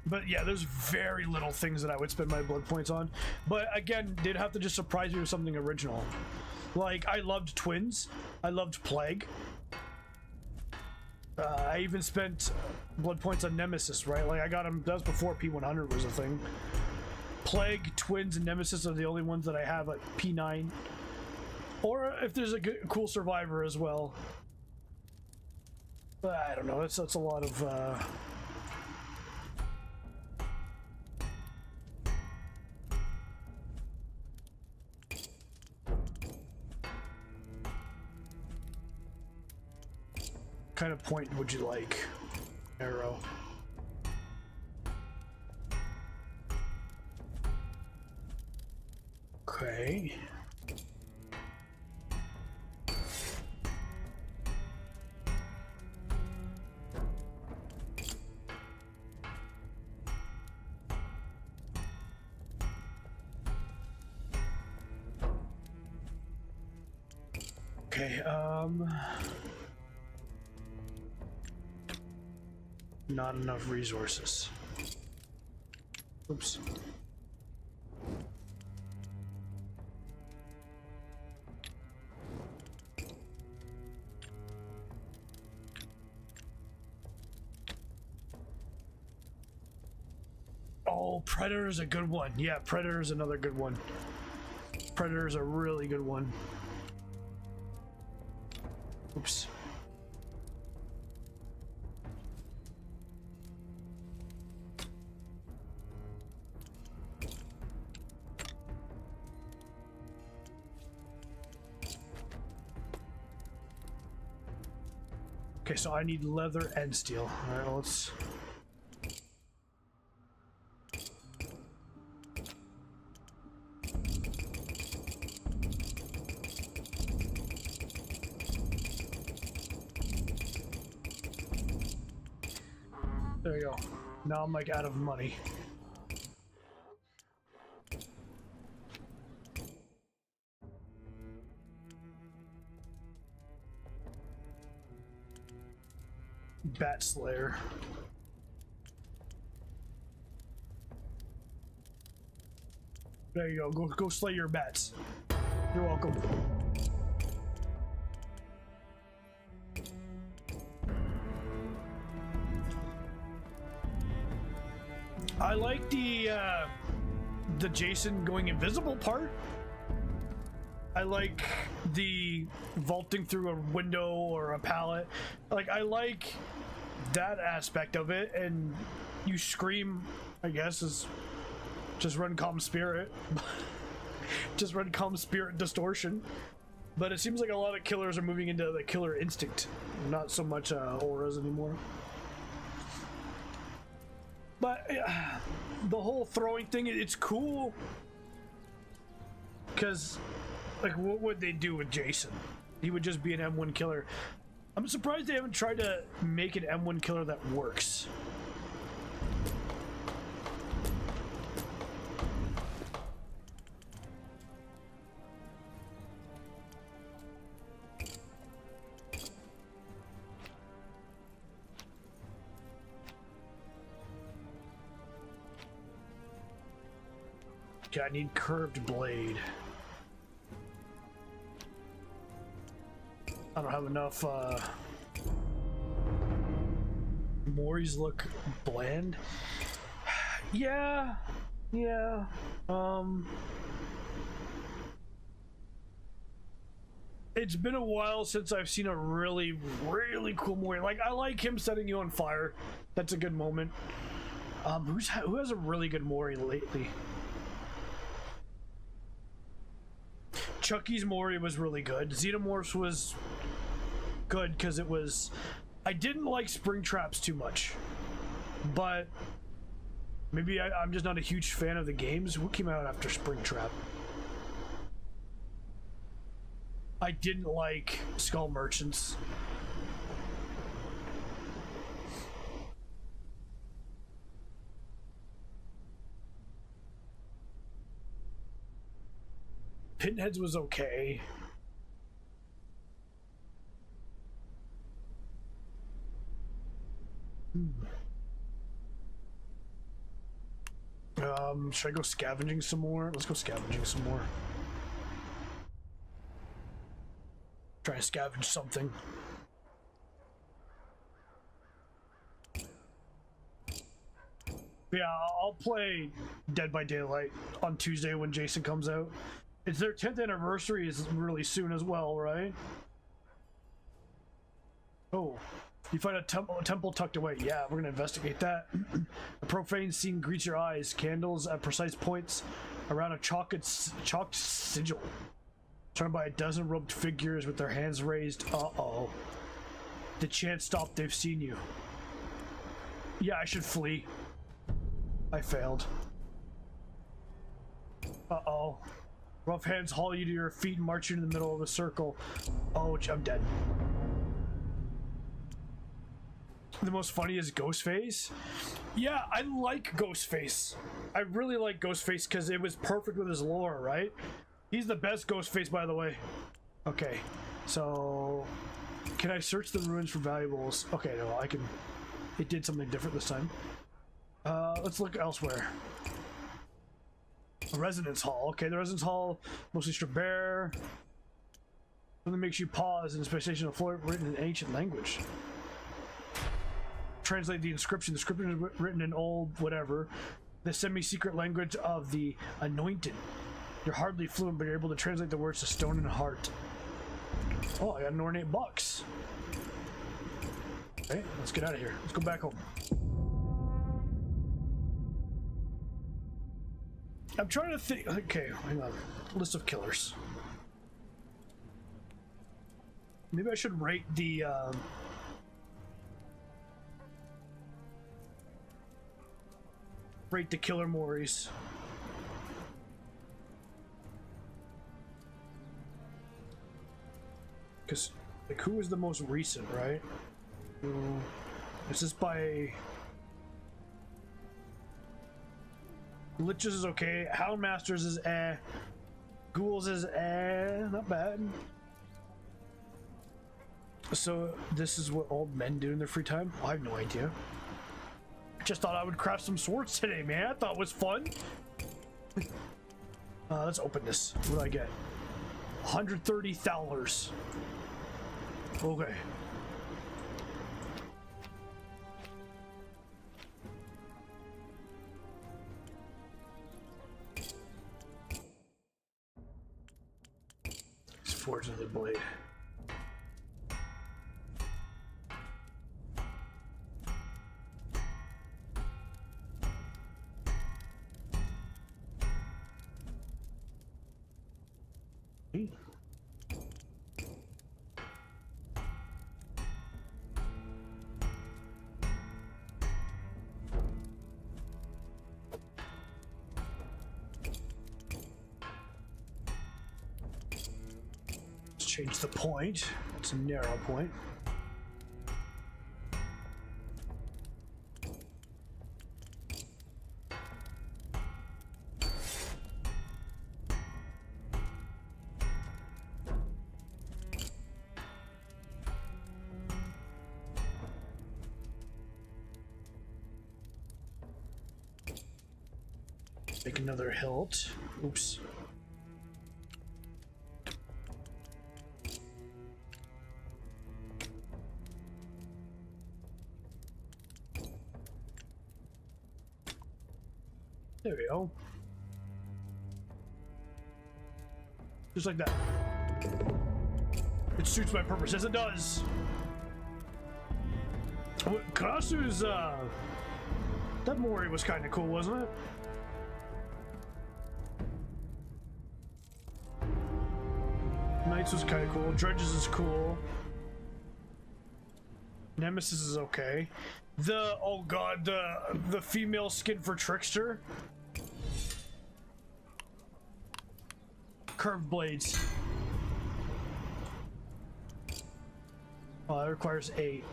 But yeah, there's very little things that I would spend my blood points on. But again, they'd have to just surprise me with something original. Like, I loved Twins. I loved Plague. I even spent blood points on Nemesis, right? Like, I got him, that was before P100 was a thing. Plague, Twins, and Nemesis are the only ones that I have at P9. Or if there's a good, cool survivor as well. I don't know, that's a lot of, kind of point would you like? Arrow. Okay. Okay, not enough resources. Oops. Oh, Predator's a good one. Yeah, Predator's another good one. Predator's a really good one. Oops. Okay, so I need leather and steel. All right, let's... There you go. Now I'm like out of money. Bat Slayer. There you go. Go slay your bats. You're welcome. I like the Jason going invisible part. I like the vaulting through a window or a pallet. Like, I like that aspect of it, and you scream, I guess, is just run calm spirit. Just run calm spirit distortion. But it seems like a lot of killers are moving into the killer instinct, not so much auras anymore. But the whole throwing thing, it's cool. Because, like, what would they do with Jason? He would just be an M1 killer. I'm surprised they haven't tried to make an M1 killer that works. Okay, I need curved blade. I don't have enough, Moris look bland. Yeah. It's been a while since I've seen a really, really cool Mori. Like, I like him setting you on fire. That's a good moment. Who has a really good Mori lately? Chucky's Mori was really good. Xenomorphs was good because it was... I didn't like spring traps too much, but maybe I'm just not a huge fan of the games. What came out after Springtrap? I didn't like Skull Merchants. Pinheads was okay. Should I go scavenging some more? Let's go scavenging some more. Trying to scavenge something. Yeah, I'll play Dead by Daylight on Tuesday when Jason comes out. It's their 10th anniversary is really soon as well, right? Oh, you find a temple tucked away. Yeah, we're gonna investigate that. A profane scene greets your eyes. Candles at precise points around a chalked sigil. Surrounded by a dozen robed figures with their hands raised. Uh-oh. The chant stopped. They've seen you. Yeah, I should flee. I failed. Uh-oh. Rough hands haul you to your feet and march you in the middle of the circle. Oh, I'm dead. The most funny is Ghostface. Yeah, I like Ghostface. I really like Ghostface because it was perfect with his lore, right? He's the best Ghostface, by the way. Okay, so can I search the ruins for valuables? Okay, no, I can. It did something different this time. Let's look elsewhere. A residence hall. Okay, the residence hall, mostly stripped bare. Something makes you pause in a space station on the floor written in ancient language. Translate the inscription. The inscription is written in old whatever, the semi-secret language of the anointed. You're hardly fluent, but you're able to translate the words to stone and heart. Oh, I got an ornate box. Okay, let's get out of here. Let's go back home. I'm trying to think. Okay, hang on. List of killers. Maybe I should rate the killer Moris. Because, like, who was the most recent, right? Is this by... Liches is okay. Houndmasters is eh. Ghouls is eh. Not bad. So, this is what old men do in their free time? I have no idea. Just thought I would craft some swords today, man. I thought it was fun. Let's open this. What do I get? $130. Okay. Let's forge another blade. Change the point. It's a narrow point. Make another hilt. Oops. There we go. Just like that. It suits my purpose, as it does. Karasu's, that Mori was kind of cool, wasn't it? Knights was kind of cool. Dredges is cool. Nemesis is okay. Oh god, the female skin for Trickster. Curved blades. Oh, that requires 8.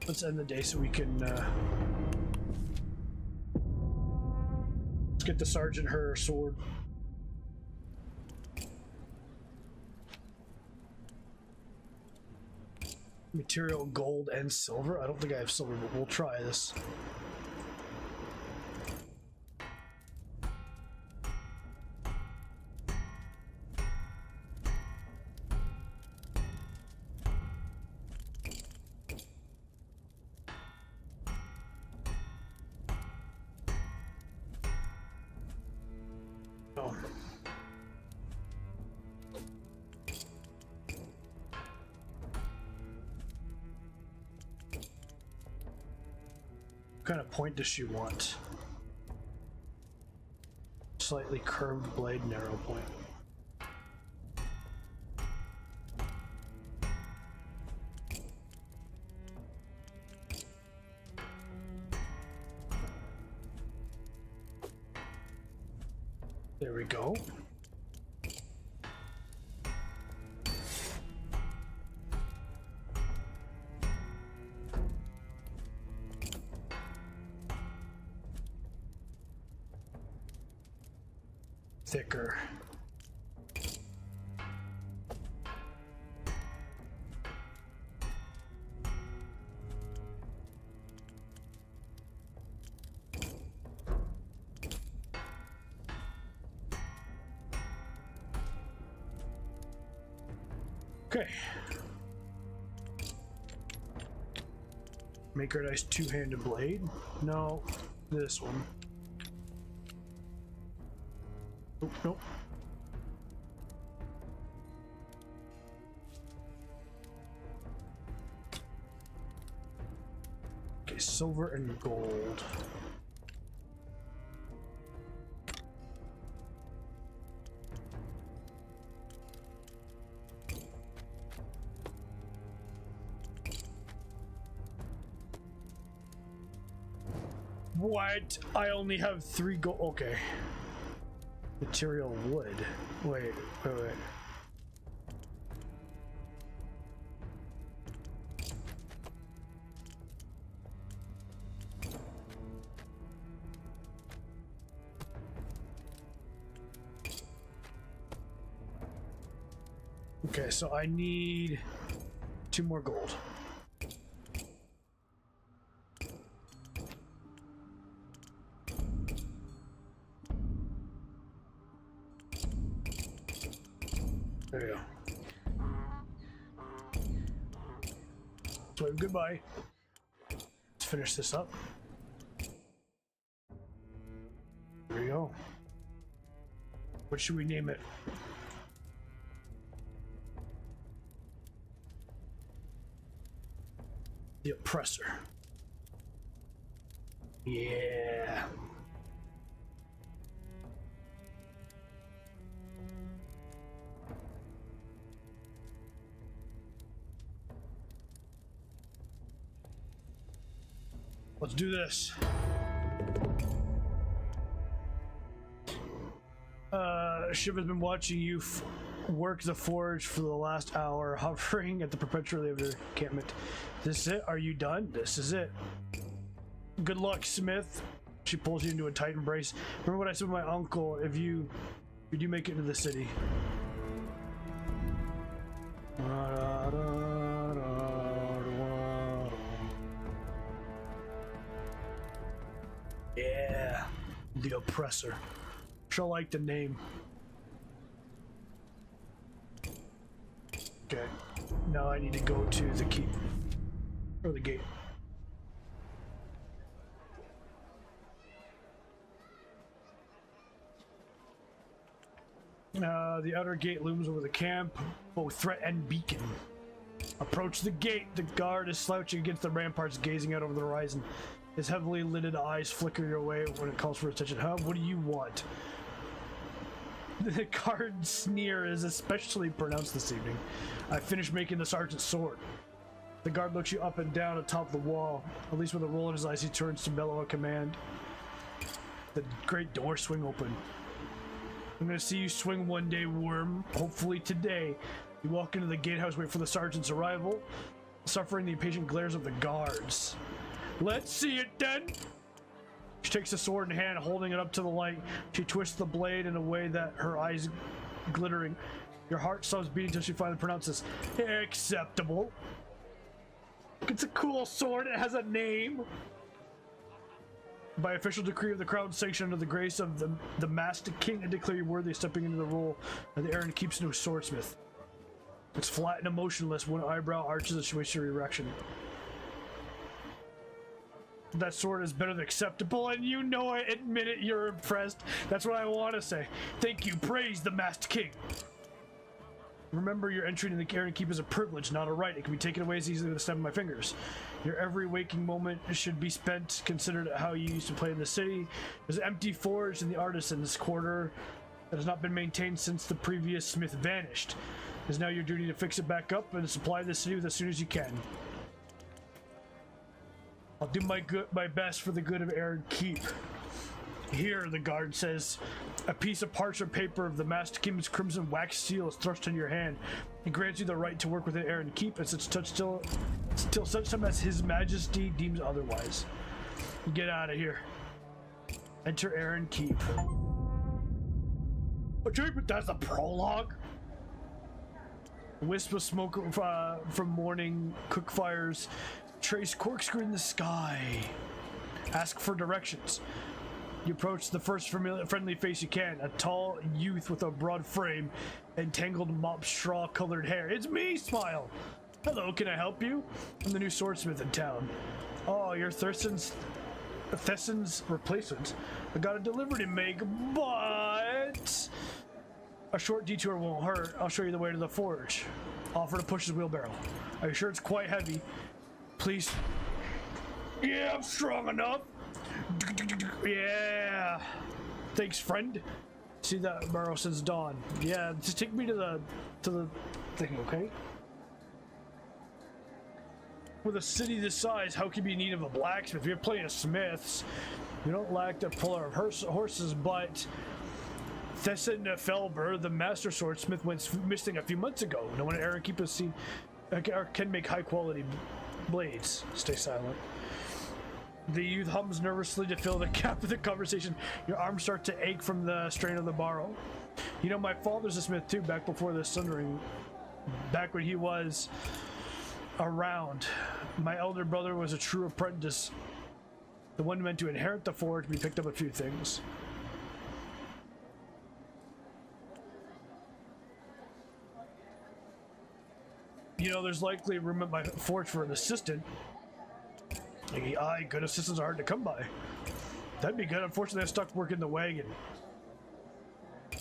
Let's end the day so we can let's get the sergeant her sword. Material gold and silver. I don't think I have silver, but we'll try this. Oh. What kind of point does she want? Slightly curved blade, narrow point. There we go. Thicker. Okay. Make her a nice two-handed blade. No, this one. Nope, nope. Okay, silver and gold. What? I only have 3 gold. Okay. Material wood. Wait. Okay, so I need 2 more gold. There you go. So goodbye. Let's finish this up. There we go. What should we name it? The Oppressor. Yeah. Let's do this. Shiv has been watching you work the forge for the last hour, hovering at the perpetually of your encampment. This is it? Are you done? This is it. Good luck, Smith. She pulls you into a tight embrace. Remember what I said with my uncle, if you do make it into the city. Yeah, the Oppressor. She'll like the name. Okay, now I need to go to the keep, or the gate. The outer gate looms over the camp, both threat and beacon. Approach the gate. The guard is slouching against the ramparts, gazing out over the horizon. His heavily lidded eyes flicker your way when it calls for attention. Huh? What do you want? The guard's sneer is especially pronounced this evening. I finished making the sergeant's sword. The guard looks you up and down atop the wall. At least with a roll in his eyes, he turns to bellow a command. The great doors swing open. I'm gonna see you swing one day, worm. Hopefully today. You walk into the gatehouse, wait for the sergeant's arrival, suffering the impatient glares of the guards. Let's see it then! She takes the sword in hand, holding it up to the light. She twists the blade in a way that her eyes glittering. Your heart stops beating until she finally pronounces, acceptable. It's a cool sword. It has a name. By official decree of the crown, sanctioned under the grace of the Master King, I declare you worthy of stepping into the role of the Aaron Keep's new swordsmith. It's flat and emotionless. One eyebrow arches a situational erection. That sword is better than acceptable, and you know it. Admit it, you're impressed. That's what I want to say. Thank you. Praise the Master King. Remember, your entry into the Aaron Keep is a privilege, not a right. It can be taken away as easily with a snap of my fingers. Your every waking moment should be spent considered how you used to play in the city. There's an empty forge in the artisan's quarter that has not been maintained since the previous smith vanished. It is now your duty to fix it back up and supply the city with as soon as you can. I'll do my best for the good of Aaron Keep. Here, the guard says, a piece of parchment paper of the Master King's crimson wax seal is thrust in your hand. It grants you the right to work within Aaron Keep and till such time as His Majesty deems otherwise. Get out of here. Enter Aaron Keep. Achievement, that's the prologue. Wisp of smoke from morning cook fires. Trace corkscrew in the sky. Ask for directions. You approach the first friendly face you can. A tall youth with a broad frame and tangled mop straw-colored hair. It's me, Smile! Hello, can I help you? I'm the new swordsmith in town. Oh, you're Thessen's replacement. I got a delivery to make, but a short detour won't hurt. I'll show you the way to the forge. Offer to push his wheelbarrow. Are you sure it's quite heavy? Please. Yeah, I'm strong enough. Yeah. Thanks, friend. See that barrow since dawn. Yeah, just take me to the thing, okay? With a city this size, how can you be in need of a blacksmith? You're plenty of smiths. You don't lack the puller of horses, but Thessen Felber, the master swordsmith, went missing a few months ago. No one at Aaron Keep has seen can make high quality blades. Stay silent. The youth hums nervously to fill the gap of the conversation. Your arms start to ache from the strain of the barrow. You know, my father's a smith too, back before the sundering. Back when he was around. My elder brother was a true apprentice. The one meant to inherit the forge, we picked up a few things. You know, there's likely room at my forge for an assistant. Aye, good assistants are hard to come by. That'd be good. Unfortunately, I'm stuck working the wagon.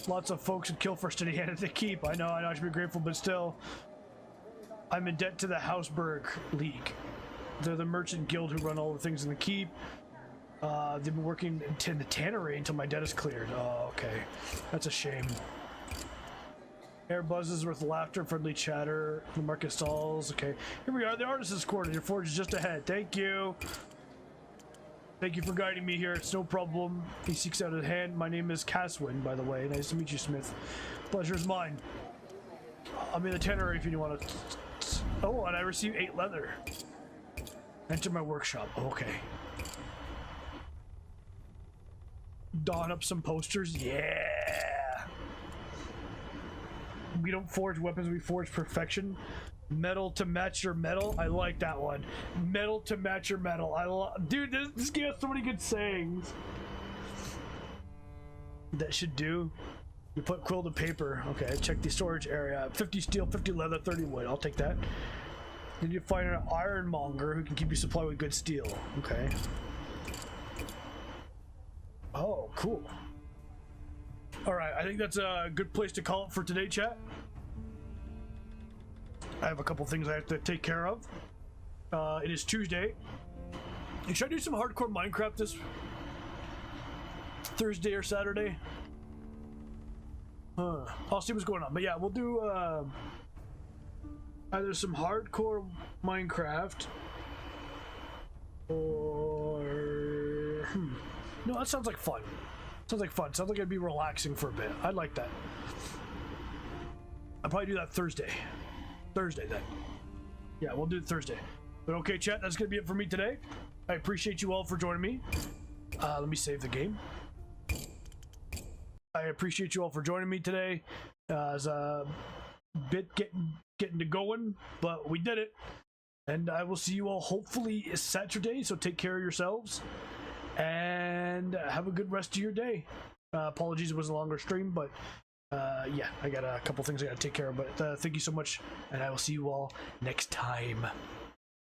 Lots of folks would kill for a steady hand at the keep. I know I should be grateful, but still, I'm in debt to the Hausberg League. They're the merchant guild who run all the things in the keep. They've been working in the tannery until my debt is cleared. Oh, okay. That's a shame. Air buzzes with laughter, friendly chatter. The market stalls. Okay, here we are, the artisan's quarter. Your forge is just ahead. Thank you. Thank you for guiding me here. It's no problem. He seeks out his hand. My name is Caswin, by the way. Nice to meet you, Smith. Pleasure is mine. I'm in the tannery if you want to. Oh, and I received 8 leather. Enter my workshop. Okay. Don up some posters. Yeah. We don't forge weapons, we forge perfection. Metal to match your metal. I like that one. Metal to match your metal. Dude, this game has so many good sayings. That should do. You put quilted paper. Okay, check the storage area. 50 steel, 50 leather, 30 wood. I'll take that. Then you find an ironmonger who can keep you supplied with good steel. Okay. Oh, cool. Alright, I think that's a good place to call it for today, chat. I have a couple things I have to take care of. It is Tuesday. Should I do some hardcore Minecraft this Thursday or Saturday? I'll see what's going on. But yeah, we'll do either some hardcore Minecraft or... No, that sounds like fun. Sounds like fun. Sounds like it'd be relaxing for a bit. I'd like that. I'll probably do that Thursday. Thursday then. Yeah, we'll do it Thursday. But okay, chat, that's gonna be it for me today. I appreciate you all for joining me. Let me save the game. I appreciate you all for joining me today. It's a bit getting to going, but we did it. And I will see you all hopefully Saturday. So take care of yourselves and have a good rest of your day. Apologies, it was a longer stream, but yeah, I got a couple things I got to take care of. But thank you so much, and I will see you all next time.